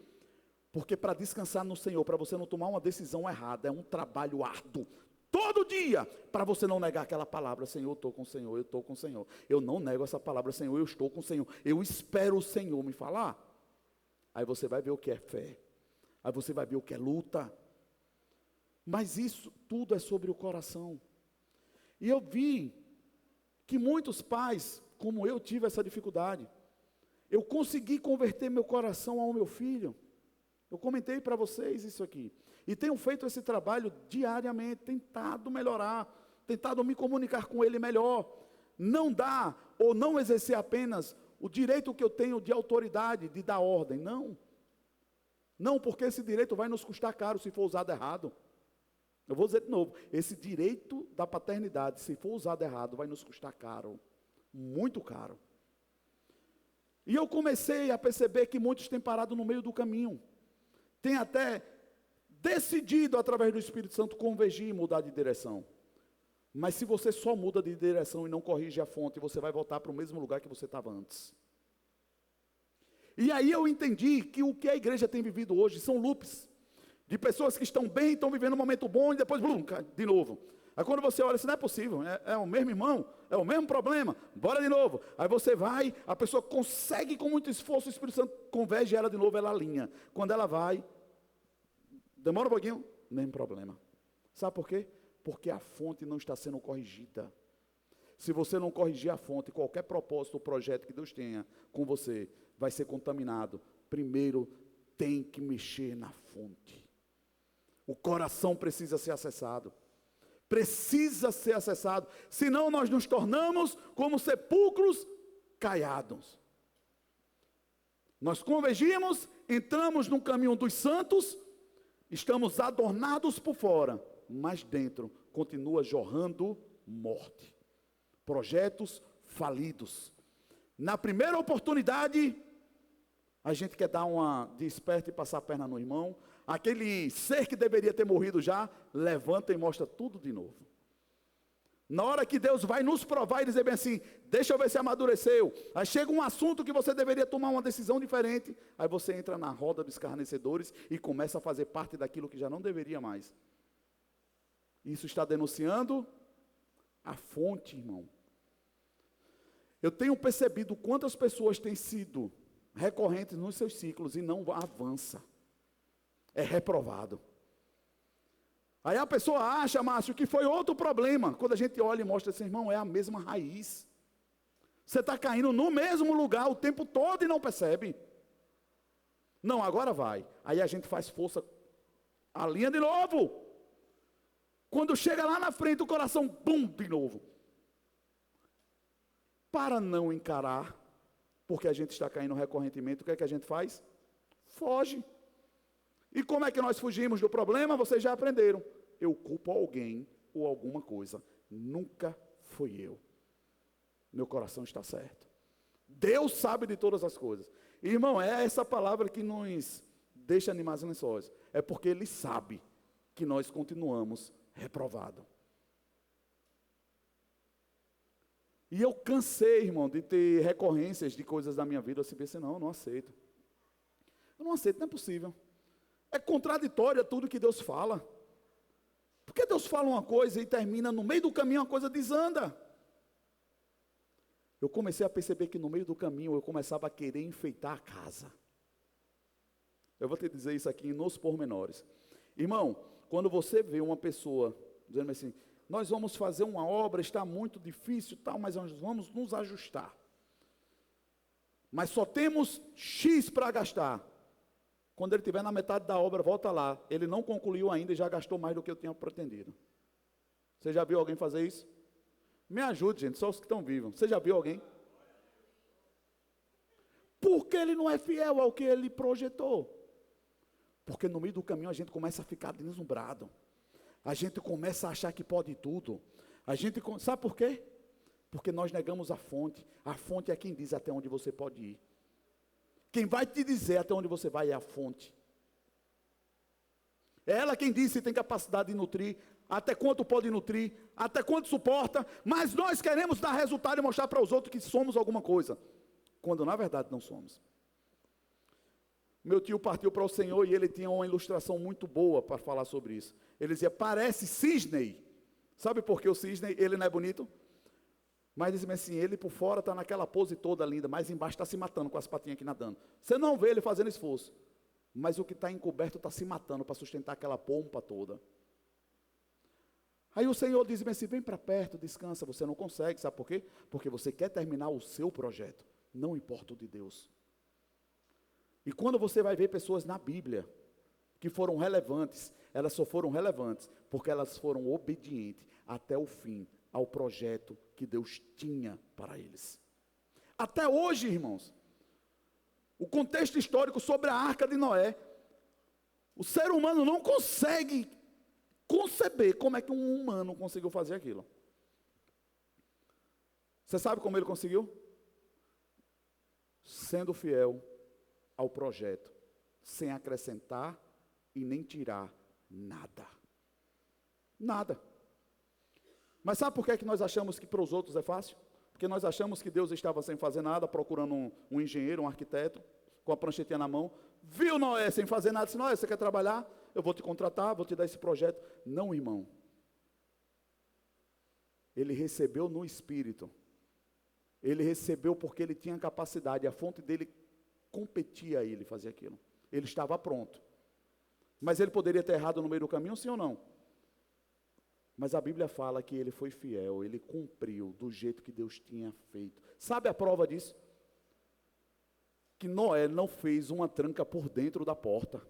Porque para descansar no Senhor, para você não tomar uma decisão errada, é um trabalho árduo. Todo dia, para você não negar aquela palavra, Senhor, eu estou com o Senhor, eu estou com o Senhor. Eu não nego essa palavra, Senhor, eu estou com o Senhor. Eu espero o Senhor me falar. Aí você vai ver o que é fé. Aí você vai ver o que é luta. Mas isso tudo é sobre o coração. E eu vi que muitos pais, como eu, tive essa dificuldade. Eu consegui converter meu coração ao meu filho. Eu comentei para vocês isso aqui. E tenho feito esse trabalho diariamente, tentado melhorar, tentado me comunicar com ele melhor. Não dá, ou não exercer apenas o direito que eu tenho de autoridade, de dar ordem. Não. Não, porque esse direito vai nos custar caro se for usado errado. Eu vou dizer de novo, esse direito da paternidade, se for usado errado, vai nos custar caro. Muito caro. E eu comecei a perceber que muitos têm parado no meio do caminho. Tem até decidido, através do Espírito Santo, convergir e mudar de direção. Mas se você só muda de direção e não corrige a fonte, você vai voltar para o mesmo lugar que você estava antes. E aí eu entendi que o que a igreja tem vivido hoje são loops. De pessoas que estão bem, estão vivendo um momento bom e depois, blum, cai de novo. Aí quando você olha, isso não é possível, é o mesmo irmão, é o mesmo problema, bora de novo. Aí você vai, a pessoa consegue com muito esforço, o Espírito Santo converge ela de novo, ela alinha. Quando ela vai, demora um pouquinho, mesmo problema. Sabe por quê? Porque a fonte não está sendo corrigida. Se você não corrigir a fonte, qualquer propósito ou projeto que Deus tenha com você, vai ser contaminado. Primeiro, tem que mexer na fonte. O coração precisa ser acessado. Precisa ser acessado. Senão nós nos tornamos como sepulcros caiados. Nós convergimos, entramos no caminho dos santos, estamos adornados por fora, mas dentro continua jorrando morte. Projetos falidos. Na primeira oportunidade, a gente quer dar uma de esperto e passar a perna no irmão. Aquele ser que deveria ter morrido já, levanta e mostra tudo de novo. Na hora que Deus vai nos provar e dizer bem assim, deixa eu ver se amadureceu. Aí chega um assunto que você deveria tomar uma decisão diferente. Aí você entra na roda dos escarnecedores e começa a fazer parte daquilo que já não deveria mais. Isso está denunciando a fonte, irmão. Eu tenho percebido quantas pessoas têm sido recorrentes nos seus ciclos e não avança. É reprovado. Aí a pessoa acha, Márcio, que foi outro problema. Quando a gente olha e mostra assim, irmão, é a mesma raiz. Você está caindo no mesmo lugar o tempo todo e não percebe. Não, agora vai. Aí a gente faz força, alinha de novo. Quando chega lá na frente, o coração, bum, de novo. Para não encarar, porque a gente está caindo recorrentemente, o que é que a gente faz? Foge. E como é que nós fugimos do problema? Vocês já aprenderam. Eu culpo alguém ou alguma coisa. Nunca fui eu. Meu coração está certo. Deus sabe de todas as coisas. Irmão, é essa palavra que nos deixa animados e lençóis. É porque Ele sabe que nós continuamos reprovados. E eu cansei, irmão, de ter recorrências de coisas da minha vida. Eu pensei, não, eu não aceito. Eu não aceito, não é possível. É contraditório a tudo que Deus fala. Porque Deus fala uma coisa e termina no meio do caminho, uma coisa desanda. eu comecei a perceber que no meio do caminho eu começava a querer enfeitar a casa. Eu vou te dizer isso aqui nos pormenores. Irmão, quando você vê uma pessoa dizendo assim, nós vamos fazer uma obra, está muito difícil, tal, mas nós vamos nos ajustar. Mas só temos X para gastar. Quando ele estiver na metade da obra, volta lá. Ele não concluiu ainda e já gastou mais do que eu tinha pretendido. Você já viu alguém fazer isso? Me ajude, gente, só os que estão vivos. Você já viu alguém? Porque ele não é fiel ao que ele projetou. Porque no meio do caminho a gente começa a ficar deslumbrado. A gente começa a achar que pode tudo. Sabe por quê? Porque nós negamos a fonte. A fonte é quem diz até onde você pode ir. Quem vai te dizer até onde você vai é a fonte. É ela quem diz se tem capacidade de nutrir, até quanto pode nutrir, até quanto suporta, mas nós queremos dar resultado e mostrar para os outros que somos alguma coisa, quando na verdade não somos. Meu tio partiu para o Senhor e ele tinha uma ilustração muito boa para falar sobre isso. Ele dizia, parece cisne. Sabe por que o cisne, ele não é bonito? Mas dizia assim, ele por fora está naquela pose toda linda, mas embaixo está se matando com as patinhas aqui nadando. Você não vê ele fazendo esforço, mas o que está encoberto está se matando para sustentar aquela pompa toda. Aí o Senhor diz assim, vem para perto, descansa, você não consegue, sabe por quê? Porque você quer terminar o seu projeto, não importa o de Deus. E quando você vai ver pessoas na Bíblia, que foram relevantes, elas só foram relevantes, porque elas foram obedientes até o fim, ao projeto que Deus tinha para eles. Até hoje, irmãos, o contexto histórico sobre a Arca de Noé, o ser humano não consegue conceber como é que um humano conseguiu fazer aquilo. Você sabe como ele conseguiu? Sendo fiel ao projeto, sem acrescentar e nem tirar nada. Nada. Mas sabe por que nós achamos que para os outros é fácil? Porque nós achamos que Deus estava sem fazer nada, procurando um engenheiro, um arquiteto, com a pranchetinha na mão. Viu Noé sem fazer nada, disse, Noé, você quer trabalhar? Eu vou te contratar, vou te dar esse projeto. Não, irmão. Ele recebeu no Espírito. Ele recebeu porque ele tinha capacidade, a fonte dele competia a ele fazer aquilo. Ele estava pronto. Mas ele poderia ter errado no meio do caminho, sim ou não? Mas a Bíblia fala que ele foi fiel, ele cumpriu do jeito que Deus tinha feito. Sabe a prova disso? Que Noé não fez uma tranca por dentro da porta.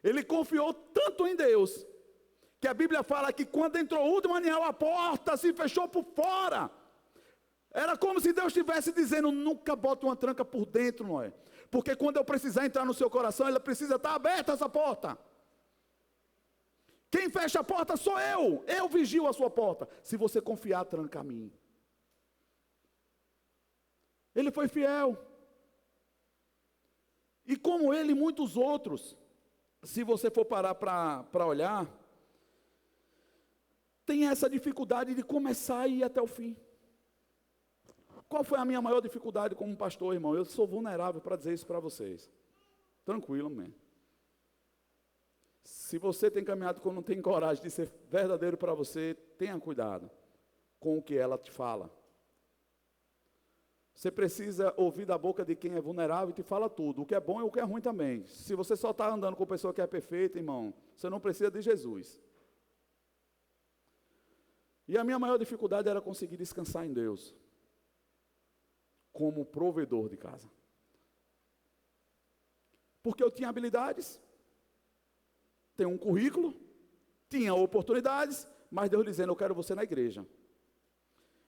Ele confiou tanto em Deus, que a Bíblia fala que quando entrou o último animal, a porta se fechou por fora. Era como se Deus estivesse dizendo, nunca bote uma tranca por dentro, Noé. Porque quando eu precisar entrar no seu coração, ela precisa estar aberta essa porta. Quem fecha a porta sou eu vigio a sua porta. Se você confiar, tranca a mim. Ele foi fiel. E como ele, muitos outros, se você for parar para olhar, tem essa dificuldade de começar e ir até o fim. Qual foi a minha maior dificuldade como pastor, irmão? Eu sou vulnerável para dizer isso para vocês. Tranquilo, mesmo. Se você tem caminhado quando não tem coragem de ser verdadeiro para você, tenha cuidado com o que ela te fala. Você precisa ouvir da boca de quem é vulnerável e te fala tudo, o que é bom e o que é ruim também. Se você só está andando com pessoa que é perfeita, irmão, você não precisa de Jesus. E a minha maior dificuldade era conseguir descansar em Deus, como provedor de casa. Porque eu tinha habilidades, tenho um currículo, tinha oportunidades, mas Deus dizendo, eu quero você na igreja.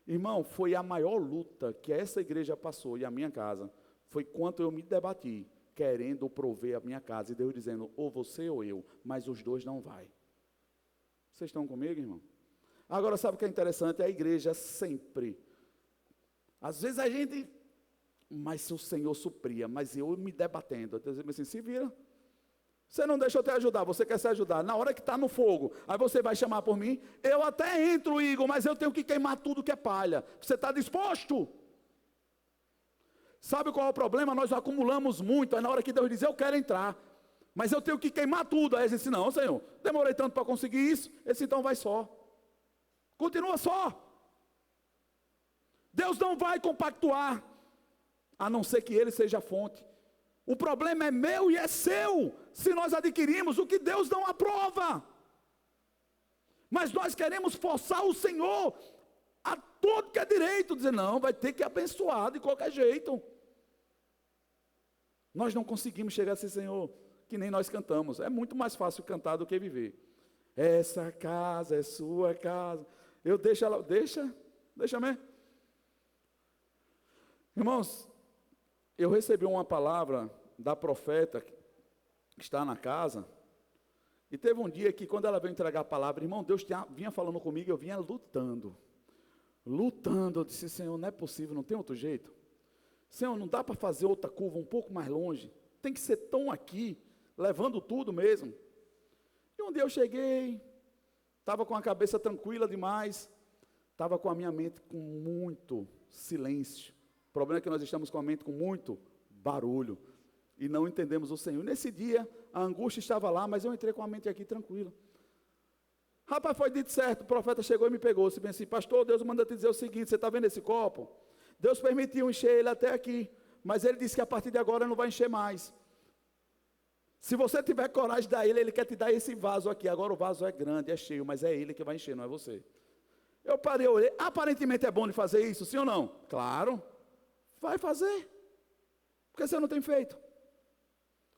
Irmão, foi a maior luta que essa igreja passou e a minha casa, foi quanto eu me debati, querendo prover a minha casa, e Deus dizendo, ou você ou eu, mas os dois não vai. Vocês estão comigo, irmão? Agora, sabe o que é interessante? A igreja sempre, às vezes a gente, mas se o Senhor supria, mas eu me debatendo, eu dizendo assim, se vira. Você não deixa eu te ajudar, você quer se ajudar. Na hora que está no fogo, aí você vai chamar por mim. Eu até entro, Igor, mas eu tenho que queimar tudo que é palha. Você está disposto? Sabe qual é o problema? Nós acumulamos muito. Aí na hora que Deus diz, eu quero entrar, mas eu tenho que queimar tudo. Aí ele disse, não, Senhor, demorei tanto para conseguir isso. Esse então vai só. Continua só. Deus não vai compactuar, a não ser que Ele seja a fonte. O problema é meu e é seu, se nós adquirimos o que Deus não aprova. Mas nós queremos forçar o Senhor a todo que é direito, dizer, não, vai ter que abençoar de qualquer jeito. Nós não conseguimos chegar a esse Senhor, que nem nós cantamos. É muito mais fácil cantar do que viver. Essa casa é sua casa. Eu deixo ela, deixa mesmo. Irmãos, eu recebi uma palavra da profeta que está na casa, e teve um dia que quando ela veio entregar a palavra, irmão, Deus vinha falando comigo, eu vinha lutando, eu disse, Senhor, não é possível, não tem outro jeito, Senhor, não dá para fazer outra curva um pouco mais longe, tem que ser tão aqui, levando tudo mesmo. E um dia eu cheguei, estava com a cabeça tranquila demais, estava com a minha mente com muito silêncio. O problema é que nós estamos com a mente com muito barulho e não entendemos o Senhor. Nesse dia, a angústia estava lá, mas eu entrei com a mente aqui tranquila. Rapaz, foi dito certo, o profeta chegou e me pegou, disse bem assim, pastor, Deus manda te dizer o seguinte, você está vendo esse copo? Deus permitiu encher ele até aqui, mas ele disse que a partir de agora não vai encher mais. Se você tiver coragem de dar ele quer te dar esse vaso aqui, agora o vaso é grande, é cheio, mas é ele que vai encher, não é você. Eu parei, eu olhei, aparentemente é bom de fazer isso, sim ou não? Claro, vai fazer. Por que você não tem feito?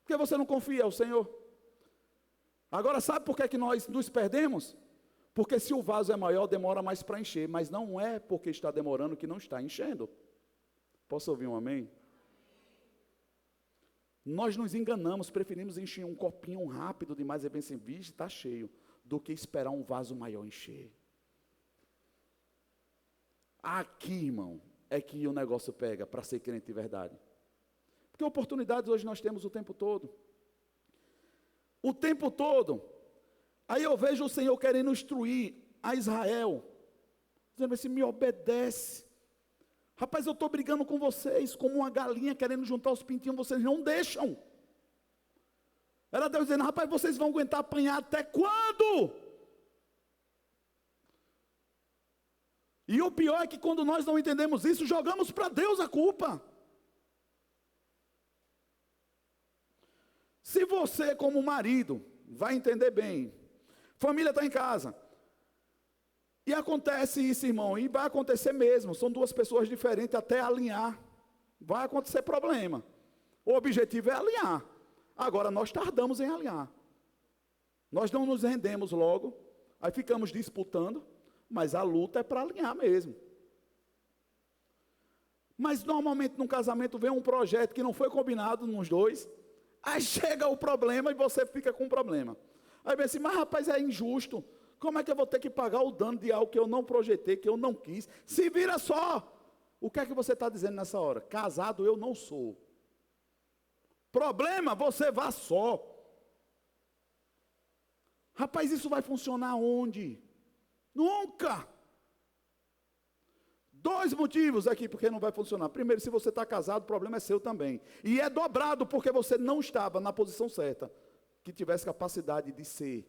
Porque você não confia ao Senhor. Agora, sabe por que que nós nos perdemos? Porque se o vaso é maior, demora mais para encher, mas não é porque está demorando que não está enchendo. Posso ouvir um amém? Nós nos enganamos, preferimos encher um copinho rápido demais e bem assim, vixe, está cheio, do que esperar um vaso maior encher. Aqui, irmão, é que o negócio pega para ser crente de verdade. Porque oportunidades hoje nós temos o tempo todo. O tempo todo. Aí eu vejo o Senhor querendo instruir a Israel, dizendo assim, me obedece. Rapaz, eu estou brigando com vocês, como uma galinha querendo juntar os pintinhos, vocês não deixam. Era Deus dizendo, rapaz, vocês vão aguentar apanhar até quando? E o pior é que quando nós não entendemos isso, jogamos para Deus a culpa. Se você, como marido, vai entender bem, família está em casa, e acontece isso, irmão, e vai acontecer mesmo, são duas pessoas diferentes até alinhar, vai acontecer problema. O objetivo é alinhar, agora nós tardamos em alinhar, nós não nos rendemos logo, aí ficamos disputando, mas a luta é para alinhar mesmo. Mas normalmente num casamento vem um projeto que não foi combinado nos dois, aí chega o problema e você fica com o problema. Aí vem assim, mas rapaz, é injusto. Como é que eu vou ter que pagar o dano de algo que eu não projetei, que eu não quis? Se vira só. O que é que você está dizendo nessa hora? Casado eu não sou. Problema, você vá só. Rapaz, isso vai funcionar onde? Nunca. Dois motivos aqui porque não vai funcionar. Primeiro, se você está casado, o problema é seu também. E é dobrado porque você não estava na posição certa, que tivesse capacidade de ser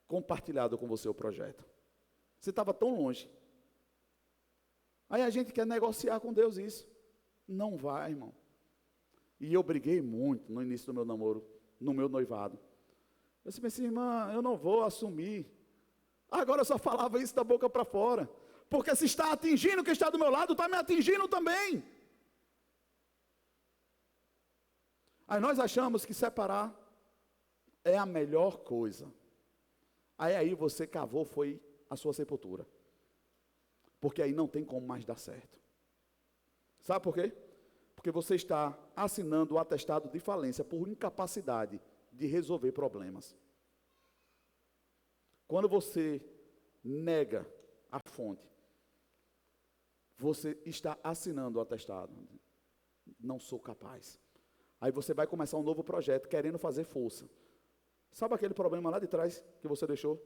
compartilhado com você o projeto. Você estava tão longe. Aí a gente quer negociar com Deus isso. Não vai, irmão. E eu briguei muito no início do meu namoro, no meu noivado. Eu disse assim, irmã, eu não vou assumir. Agora eu só falava isso da boca para fora. Porque se está atingindo quem está do meu lado, está me atingindo também. Aí nós achamos que separar é a melhor coisa. Aí você cavou, foi a sua sepultura. Porque aí não tem como mais dar certo. Sabe por quê? Porque você está assinando o atestado de falência por incapacidade de resolver problemas. Quando você nega a fonte, você está assinando o atestado. Não sou capaz. Aí você vai começar um novo projeto, querendo fazer força. Sabe aquele problema lá de trás que você deixou?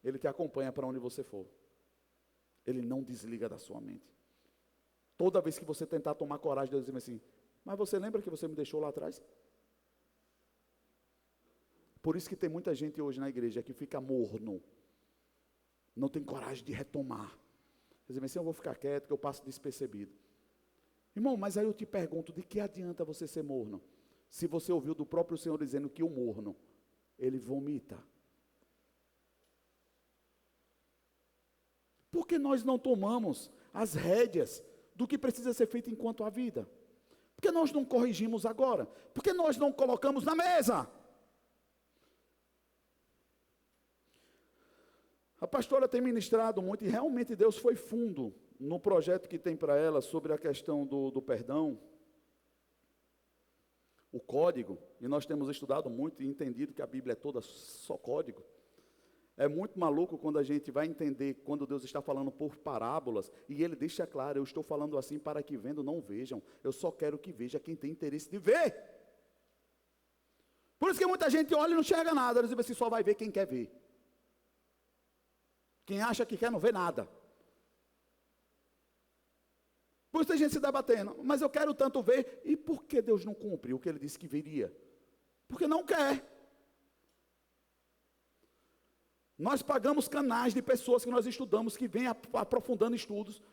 Ele te acompanha para onde você for. Ele não desliga da sua mente. Toda vez que você tentar tomar coragem, Deus diz assim, mas você lembra que você me deixou lá atrás? Por isso que tem muita gente hoje na igreja que fica morno. Não tem coragem de retomar. Dizem assim, eu vou ficar quieto, que eu passo despercebido. Irmão, mas aí eu te pergunto, de que adianta você ser morno? Se você ouviu do próprio Senhor dizendo que o morno, ele vomita. Por que nós não tomamos as rédeas do que precisa ser feito enquanto há vida? Por que nós não corrigimos agora? Por que nós não colocamos na mesa? A pastora tem ministrado muito e realmente Deus foi fundo no projeto que tem para ela sobre a questão do perdão, o código, e nós temos estudado muito e entendido que a Bíblia é toda só código. É muito maluco quando a gente vai entender quando Deus está falando por parábolas, e Ele deixa claro, eu estou falando assim para que vendo não vejam, eu só quero que veja quem tem interesse de ver. Por isso que muita gente olha e não enxerga nada, eles dizem assim, só vai ver quem quer ver. Quem acha que quer não vê nada. Por isso tem gente se debatendo, mas eu quero tanto ver, e por que Deus não cumpre o que Ele disse que viria? Porque não quer. Nós pagamos canais de pessoas que nós estudamos, que vêm aprofundando estudos,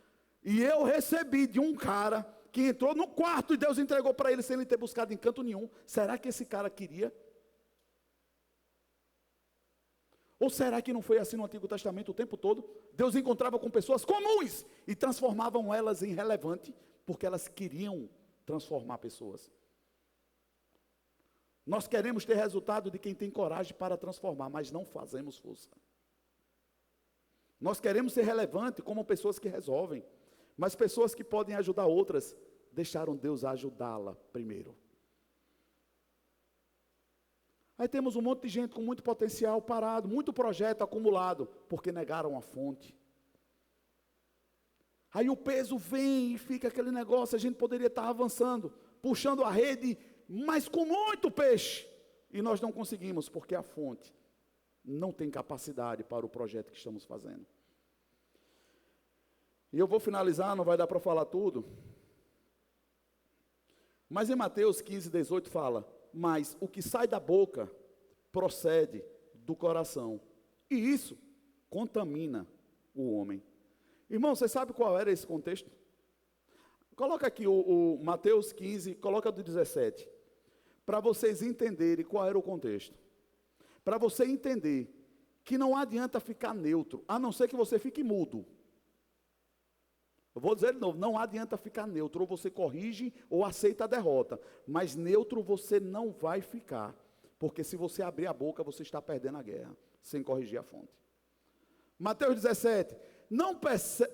e eu recebi de um cara, que entrou no quarto e Deus entregou para ele, sem ele ter buscado em canto nenhum. Será que esse cara queria? Ou será que não foi assim no Antigo Testamento o tempo todo? Deus encontrava com pessoas comuns e transformavam elas em relevante, porque elas queriam transformar pessoas. Nós queremos ter resultado de quem tem coragem para transformar, mas não fazemos força. Nós queremos ser relevante como pessoas que resolvem, mas pessoas que podem ajudar outras, deixaram Deus ajudá-la primeiro. Aí temos um monte de gente com muito potencial parado, muito projeto acumulado, porque negaram a fonte. Aí o peso vem e fica aquele negócio, a gente poderia estar avançando, puxando a rede, mas com muito peixe. E nós não conseguimos, porque a fonte não tem capacidade para o projeto que estamos fazendo. E eu vou finalizar, não vai dar para falar tudo. Mas em Mateus 15, 18 fala, mas o que sai da boca procede do coração, e isso contamina o homem. Irmão, você sabe qual era esse contexto? Coloca aqui o Mateus 15, coloca do 17, para vocês entenderem qual era o contexto. Para você entender que não adianta ficar neutro, a não ser que você fique mudo. Eu vou dizer de novo, não adianta ficar neutro, ou você corrige ou aceita a derrota, mas neutro você não vai ficar, porque se você abrir a boca, você está perdendo a guerra, sem corrigir a fonte. Mateus 17, não percebe,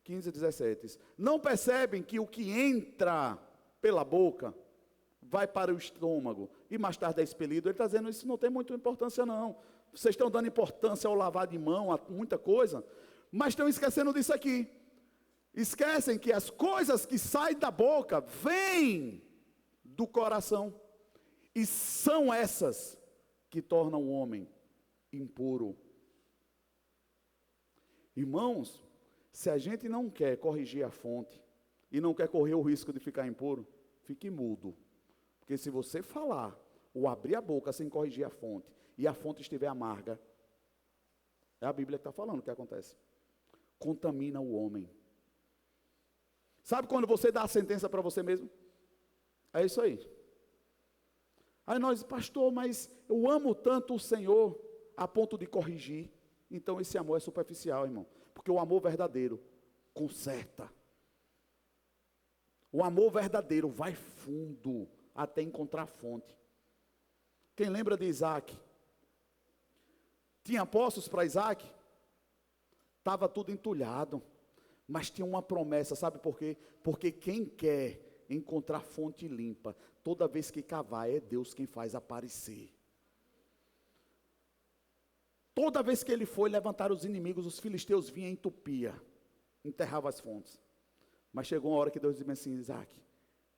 15, 17, não percebem que o que entra pela boca, vai para o estômago, e mais tarde é expelido. Ele está dizendo, isso não tem muita importância não, vocês estão dando importância ao lavar de mão, a muita coisa, mas estão esquecendo disso aqui. Esquecem que as coisas que saem da boca vêm do coração. E são essas que tornam o homem impuro. Irmãos, se a gente não quer corrigir a fonte e não quer correr o risco de ficar impuro, fique mudo. Porque se você falar ou abrir a boca sem corrigir a fonte e a fonte estiver amarga, é a Bíblia que está falando o que acontece. Contamina o homem. Sabe quando você dá a sentença para você mesmo? É isso aí. Aí nós, pastor, mas eu amo tanto o Senhor a ponto de corrigir. Então esse amor é superficial, irmão. Porque o amor verdadeiro conserta. O amor verdadeiro vai fundo até encontrar a fonte. Quem lembra de Isaac? Tinha poços para Isaac? Estava tudo entulhado, mas tinha uma promessa, sabe por quê? Porque quem quer encontrar fonte limpa, toda vez que cavar, é Deus quem faz aparecer. Toda vez que ele foi levantar os inimigos, os filisteus vinham e entupia, enterrava as fontes. Mas chegou uma hora que Deus disse assim, Isaac,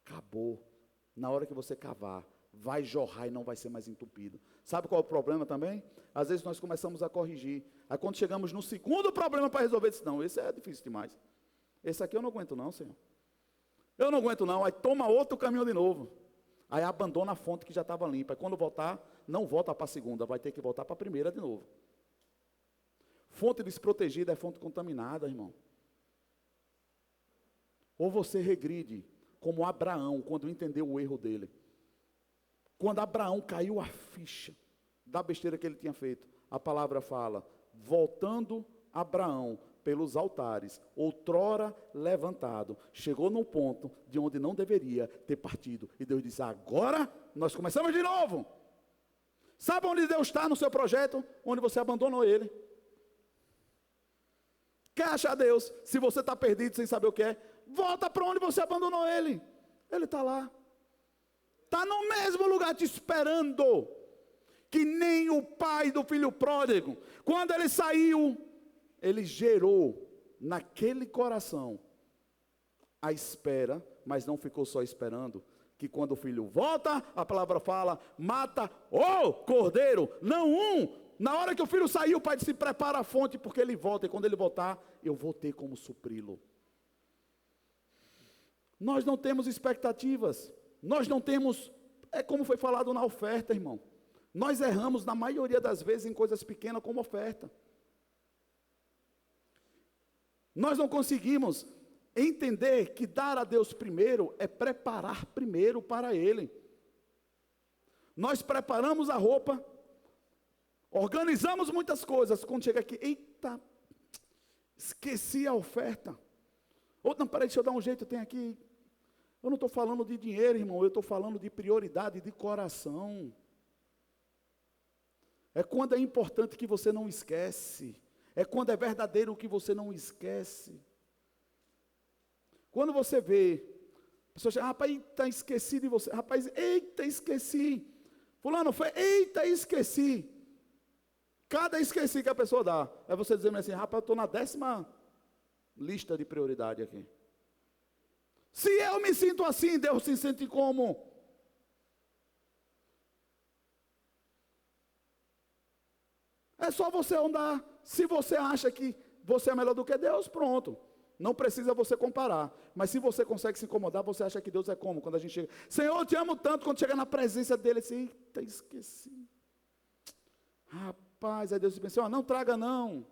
acabou, na hora que você cavar, vai jorrar e não vai ser mais entupido. Sabe qual é o problema também? Às vezes nós começamos a corrigir. Aí quando chegamos no segundo problema para resolver, diz, não, esse é difícil demais. Esse aqui eu não aguento não, Senhor. Eu não aguento não. Aí toma outro caminho de novo. Aí abandona a fonte que já estava limpa. Aí quando voltar, não volta para a segunda, vai ter que voltar para a primeira de novo. Fonte desprotegida é fonte contaminada, irmão. Ou você regride, como Abraão, quando entendeu o erro dele. Quando Abraão caiu a ficha da besteira que ele tinha feito, a palavra fala, voltando Abraão pelos altares, outrora levantado, chegou num ponto de onde não deveria ter partido. E Deus disse, agora nós começamos de novo. Sabe onde Deus está no seu projeto? Onde você abandonou Ele. Quer achar Deus? Se você está perdido sem saber o que é, volta para onde você abandonou Ele. Ele está lá. Está no mesmo lugar te esperando. Que nem o pai do filho pródigo. Quando ele saiu, ele gerou naquele coração a espera, mas não ficou só esperando. Que quando o filho volta, a palavra fala, mata o cordeiro, não um. Na hora que o filho saiu, o pai disse, prepara a fonte, porque ele volta, e quando ele voltar, eu vou ter como supri-lo. Nós não temos expectativas, nós não temos, é como foi falado na oferta, irmão. Nós erramos, na maioria das vezes, em coisas pequenas, como oferta. Nós não conseguimos entender que dar a Deus primeiro é preparar primeiro para Ele. Nós preparamos a roupa, organizamos muitas coisas, quando chega aqui, eita, esqueci a oferta. Ou não, peraí, deixa eu dar um jeito, tem aqui. Eu não estou falando de dinheiro, irmão, eu estou falando de prioridade de coração. É quando é importante que você não esquece. É quando é verdadeiro que você não esquece. Quando você vê, a pessoa chega, rapaz, eita, esqueci de você. Rapaz, eita, esqueci. Fulano foi, eita, esqueci. Cada esqueci que a pessoa dá, é você dizendo assim, rapaz, eu estou na 10ª lista de prioridade aqui. Se eu me sinto assim, Deus se sente como? É só você andar. Se você acha que você é melhor do que Deus, pronto. Não precisa você comparar. Mas se você consegue se incomodar, você acha que Deus é como? Quando a gente chega, Senhor, eu te amo tanto, quando chega na presença dele, assim, eita, esqueci. Rapaz, aí Deus pensa, não traga não.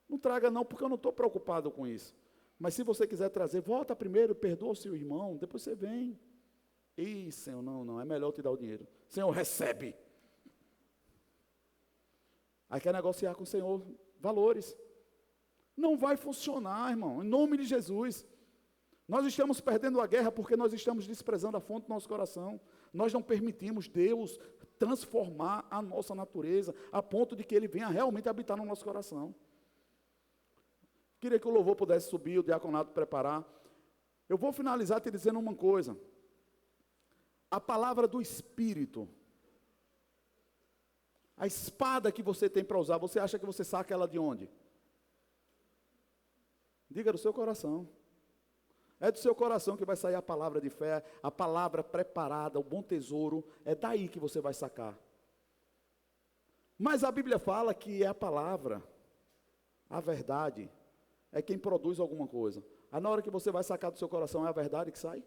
Não traga não, porque eu não estou preocupado com isso. Mas se você quiser trazer, volta primeiro, perdoa o seu irmão, depois você vem. Ih, Senhor, não, é melhor eu te dar o dinheiro. Senhor, recebe. Aí quer negociar com o Senhor valores. Não vai funcionar, irmão, em nome de Jesus. Nós estamos perdendo a guerra porque nós estamos desprezando a fonte do nosso coração. Nós não permitimos Deus transformar a nossa natureza a ponto de que Ele venha realmente habitar no nosso coração. Queria que o louvor pudesse subir, o diaconato preparar. Eu vou finalizar te dizendo uma coisa. A palavra do Espírito, a espada que você tem para usar, você acha que você saca ela de onde? Diga do seu coração. É do seu coração que vai sair a palavra de fé, a palavra preparada, o bom tesouro, é daí que você vai sacar. Mas a Bíblia fala que é a palavra, a verdade, é quem produz alguma coisa. Aí na hora que você vai sacar do seu coração, é a verdade que sai?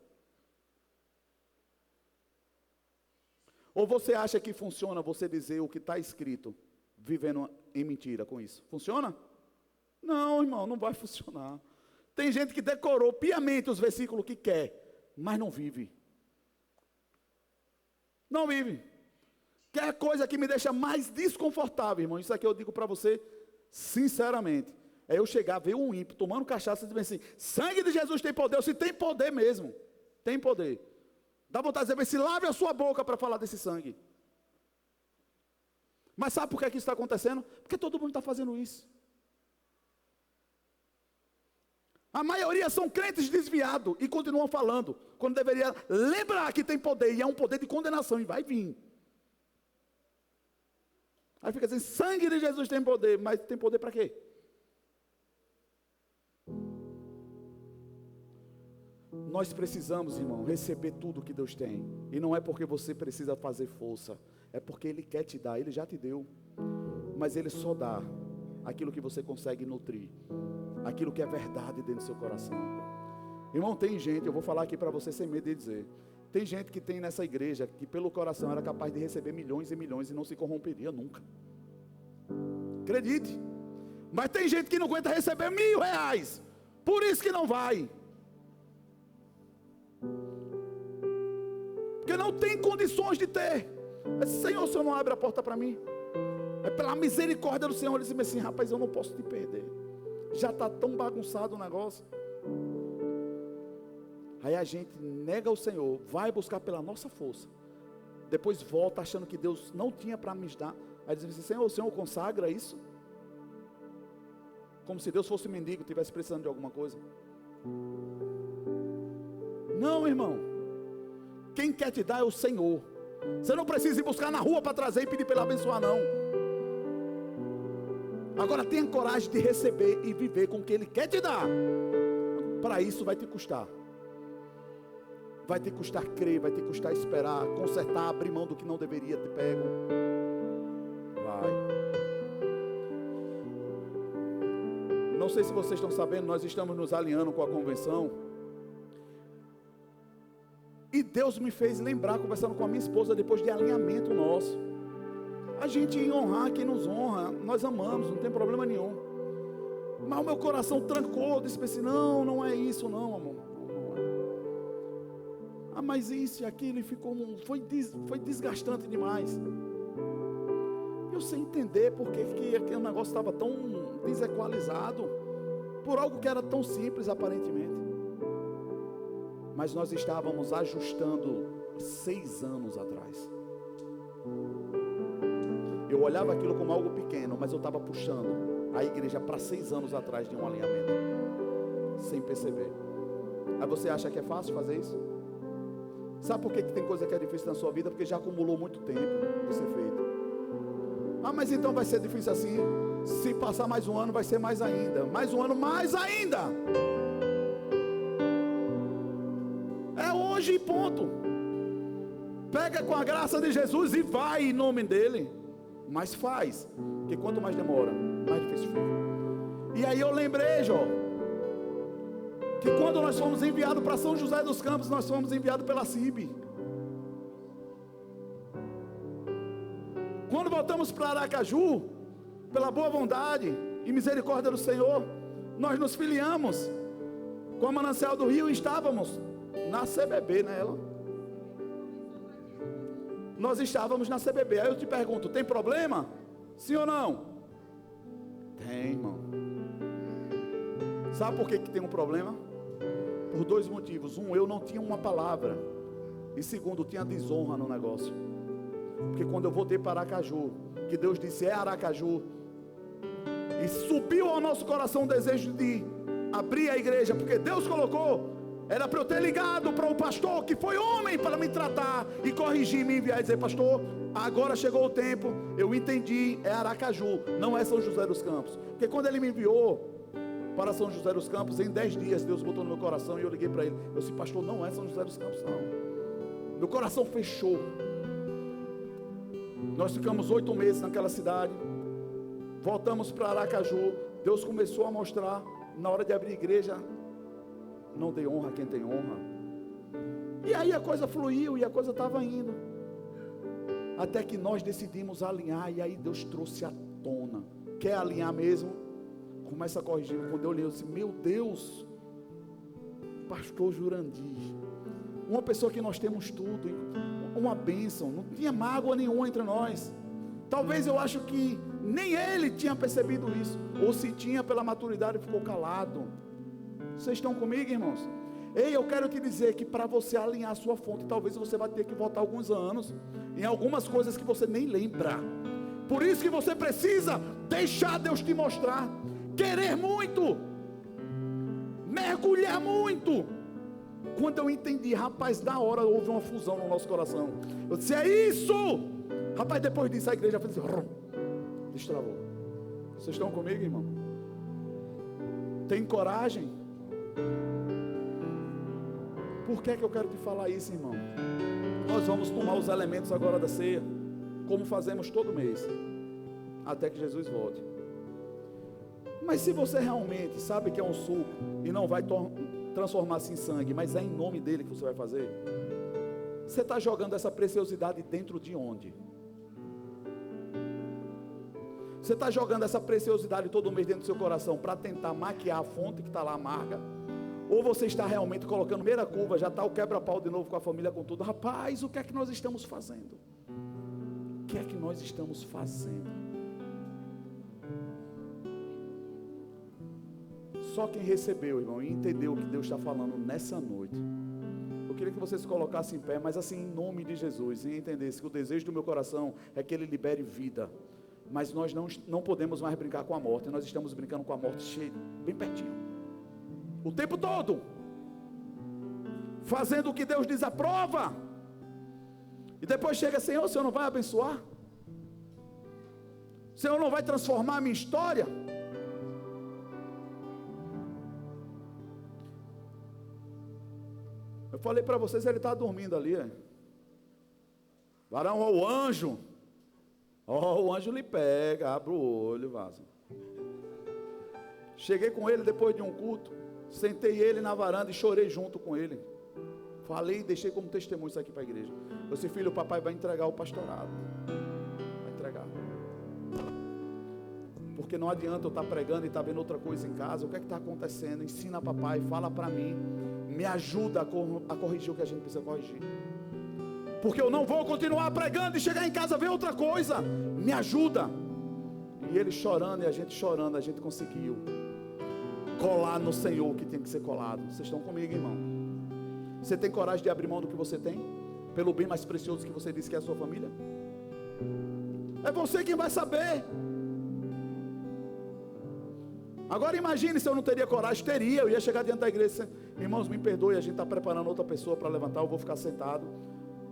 Ou você acha que funciona você dizer o que está escrito, vivendo em mentira com isso? Funciona? Não, irmão, não vai funcionar. Tem gente que decorou piamente os versículos que quer, mas não vive. Não vive. Quer coisa que me deixa mais desconfortável, irmão. Isso aqui eu digo para você, sinceramente. É eu chegar, ver um ímpio tomando cachaça e dizer assim, sangue de Jesus tem poder. Se tem poder mesmo, tem poder. Dá vontade de dizer, se lave a sua boca para falar desse sangue. Mas sabe por que isso está acontecendo? Porque todo mundo está fazendo isso. A maioria são crentes desviados e continuam falando, quando deveria lembrar que tem poder, e é um poder de condenação, e vai vir. Aí fica assim, sangue de Jesus tem poder, mas tem poder para quê? Nós precisamos, irmão, receber tudo que Deus tem. E não é porque você precisa fazer força, é porque Ele quer te dar, Ele já te deu. Mas Ele só dá aquilo que você consegue nutrir, aquilo que é verdade dentro do seu coração. Irmão, tem gente, eu vou falar aqui para você sem medo de dizer, tem gente que tem nessa igreja, que pelo coração era capaz de receber milhões e milhões e não se corromperia nunca. Acredite. Mas tem gente que não aguenta receber R$1.000. Por isso que não vai. Porque não tem condições de ter. Mas, Senhor, o Senhor não abre a porta para mim? É pela misericórdia do Senhor. Ele disse assim: rapaz, eu não posso te perder. Já está tão bagunçado o negócio. Aí a gente nega o Senhor, vai buscar pela nossa força. Depois volta achando que Deus não tinha para me dar. Aí diz assim: Senhor, o Senhor consagra isso? Como se Deus fosse mendigo, estivesse precisando de alguma coisa. Não, irmão. Quem quer te dar é o Senhor. Você não precisa ir buscar na rua para trazer e pedir para Ele abençoar, não. Agora tenha coragem de receber e viver com o que Ele quer te dar. Para isso vai te custar. Vai te custar crer, vai te custar esperar, consertar, abrir mão do que não deveria ter pego. Vai. Não sei se vocês estão sabendo, nós estamos nos alinhando com a convenção. E Deus me fez lembrar, conversando com a minha esposa, depois de alinhamento nosso. A gente ia honrar quem nos honra, nós amamos, não tem problema nenhum. Mas o meu coração trancou, disse assim: não, não é isso não, amor. Não é. Ah, mas isso e aquilo, e foi desgastante demais. Eu sem entender porque que aquele negócio estava tão desequalizado, por algo que era tão simples aparentemente. Mas nós estávamos ajustando 6 anos atrás. Eu olhava aquilo como algo pequeno, mas eu estava puxando a igreja para 6 anos atrás de um alinhamento, sem perceber. Aí você acha que é fácil fazer isso? Sabe por que tem coisa que é difícil na sua vida? Porque já acumulou muito tempo de ser feito. Ah, mas então vai ser difícil assim? Se passar mais um ano, vai ser mais ainda. Mais um ano, mais ainda. É hoje, ponto. Pega com a graça de Jesus e vai em nome dele. Mas faz, porque quanto mais demora, mais difícil fica. E aí eu lembrei, Jó, que quando nós fomos enviados para São José dos Campos, nós fomos enviados pela CIB. Quando voltamos para Aracaju, pela boa vontade e misericórdia do Senhor, nós nos filiamos com a Manancial do Rio e estávamos na CBB, né, ela? Nós estávamos na CBB. Aí eu te pergunto, tem problema? Sim ou não? Tem, irmão. Sabe por que tem um problema? Por 2 motivos. Um, eu não tinha uma palavra. E segundo, tinha desonra no negócio. Porque quando eu voltei para Aracaju, que Deus disse: é Aracaju, e subiu ao nosso coração o desejo de abrir a igreja, porque Deus colocou. Era para eu ter ligado para o pastor, que foi homem, para me tratar e corrigir, me enviar e dizer: pastor, agora chegou o tempo, eu entendi, é Aracaju, não é São José dos Campos. Porque quando ele me enviou para São José dos Campos, em 10 dias Deus botou no meu coração, e eu liguei para ele, eu disse: pastor, não é São José dos Campos não. Meu coração fechou. Nós ficamos 8 meses naquela cidade, voltamos para Aracaju. Deus começou a mostrar, na hora de abrir igreja, não dê honra a quem tem honra. E aí a coisa fluiu e a coisa estava indo, até que nós decidimos alinhar. E aí Deus trouxe à tona: quer alinhar mesmo? Começa a corrigir. Quando eu olhei, eu disse: meu Deus, pastor Jurandir, uma pessoa que nós temos tudo, uma bênção, não tinha mágoa nenhuma entre nós. Talvez eu acho que nem ele tinha percebido isso, ou se tinha, pela maturidade ficou calado. Vocês estão comigo, irmãos? Ei, eu quero te dizer que para você alinhar a sua fonte, talvez você vai ter que voltar alguns anos em algumas coisas que você nem lembra. Por isso que você precisa deixar Deus te mostrar, querer muito, mergulhar muito. Quando eu entendi, rapaz, na hora houve uma fusão no nosso coração. Eu disse: é isso. Rapaz, depois disso a igreja fez assim, destravou. Vocês estão comigo, irmão? Tem coragem? Por que eu quero te falar isso, irmão? Nós vamos tomar os elementos agora da ceia, como fazemos todo mês, até que Jesus volte. Mas se você realmente sabe que é um suco e não vai transformar-se em sangue, mas é em nome dele que você vai fazer, você está jogando essa preciosidade dentro de onde? Você está jogando essa preciosidade todo mês dentro do seu coração para tentar maquiar a fonte que está lá amarga? Ou você está realmente colocando meia curva, já está o quebra-pau de novo com a família, com tudo? Rapaz, o que é que nós estamos fazendo? O que é que nós estamos fazendo? Só quem recebeu, irmão, e entendeu o que Deus está falando nessa noite. Eu queria que você se colocasse em pé, mas assim, em nome de Jesus, e entendesse que o desejo do meu coração é que Ele libere vida. Mas nós não podemos mais brincar com a morte. Nós estamos brincando com a morte cheia, bem pertinho, o tempo todo, fazendo o que Deus desaprova. E depois chega, Senhor, o Senhor não vai abençoar? O Senhor não vai transformar a minha história? Eu falei para vocês, ele está dormindo ali. Varão, ó, o anjo. Ó, o anjo lhe pega, abre o olho, vaza. Cheguei com ele depois de um culto, sentei ele na varanda e chorei junto com ele. Falei e deixei como testemunho isso aqui para a igreja. Eu disse, filho, o papai vai entregar o pastorado. Vai entregar. Porque não adianta eu estar pregando e estar vendo outra coisa em casa. O que é que está acontecendo? Ensina papai, fala para mim. Me ajuda a corrigir o que a gente precisa corrigir. Porque eu não vou continuar pregando e chegar em casa ver outra coisa. Me ajuda. E ele chorando e a gente chorando, a gente conseguiu colar no Senhor o que tem que ser colado. Vocês estão comigo, irmão? Você tem coragem de abrir mão do que você tem? Pelo bem mais precioso que você disse que é a sua família? É você quem vai saber. Agora imagine se eu não teria coragem. Teria, eu ia chegar diante da igreja. Irmãos, me perdoe, a gente está preparando outra pessoa para levantar. Eu vou ficar sentado,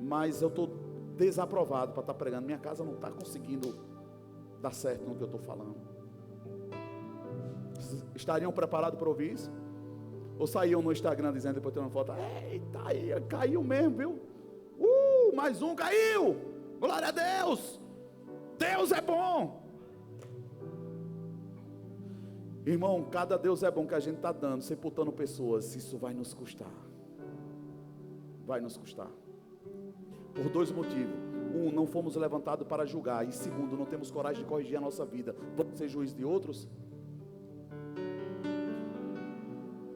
mas eu estou desaprovado para estar pregando. Minha casa não está conseguindo dar certo no que eu estou falando. Estariam preparados para ouvir isso? Ou saíam no Instagram dizendo, depois tem uma foto, eita, aí, caiu mesmo, viu? Mais um caiu, glória a Deus, Deus é bom. Irmão, cada Deus é bom que a gente está dando, sepultando pessoas, isso vai nos custar. Vai nos custar. Por dois motivos. Um, não fomos levantados para julgar. E segundo, não temos coragem de corrigir a nossa vida. Vamos ser juiz de outros?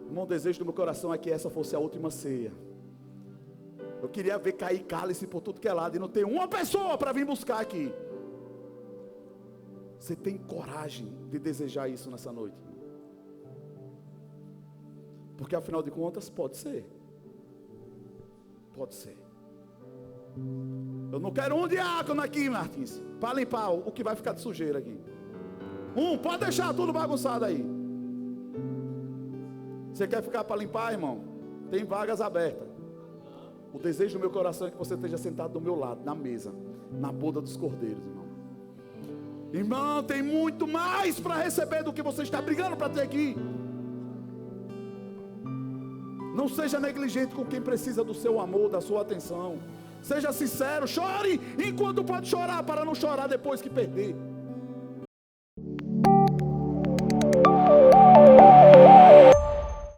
Irmão, o desejo do meu coração é que essa fosse a última ceia. Eu queria ver cair cálice por tudo que é lado e não ter uma pessoa para vir buscar aqui. Você tem coragem de desejar isso nessa noite? Porque afinal de contas, pode ser. Pode ser. Eu não quero um diácono aqui, Martins, para limpar o que vai ficar de sujeira aqui. Pode deixar tudo bagunçado aí. Você quer ficar para limpar, irmão? Tem vagas abertas. O desejo do meu coração é que você esteja sentado do meu lado, na mesa, na boda dos cordeiros, irmão. Irmão, tem muito mais para receber do que você está brigando para ter aqui. Não seja negligente com quem precisa do seu amor, da sua atenção. Seja sincero, chore enquanto pode chorar, para não chorar depois que perder.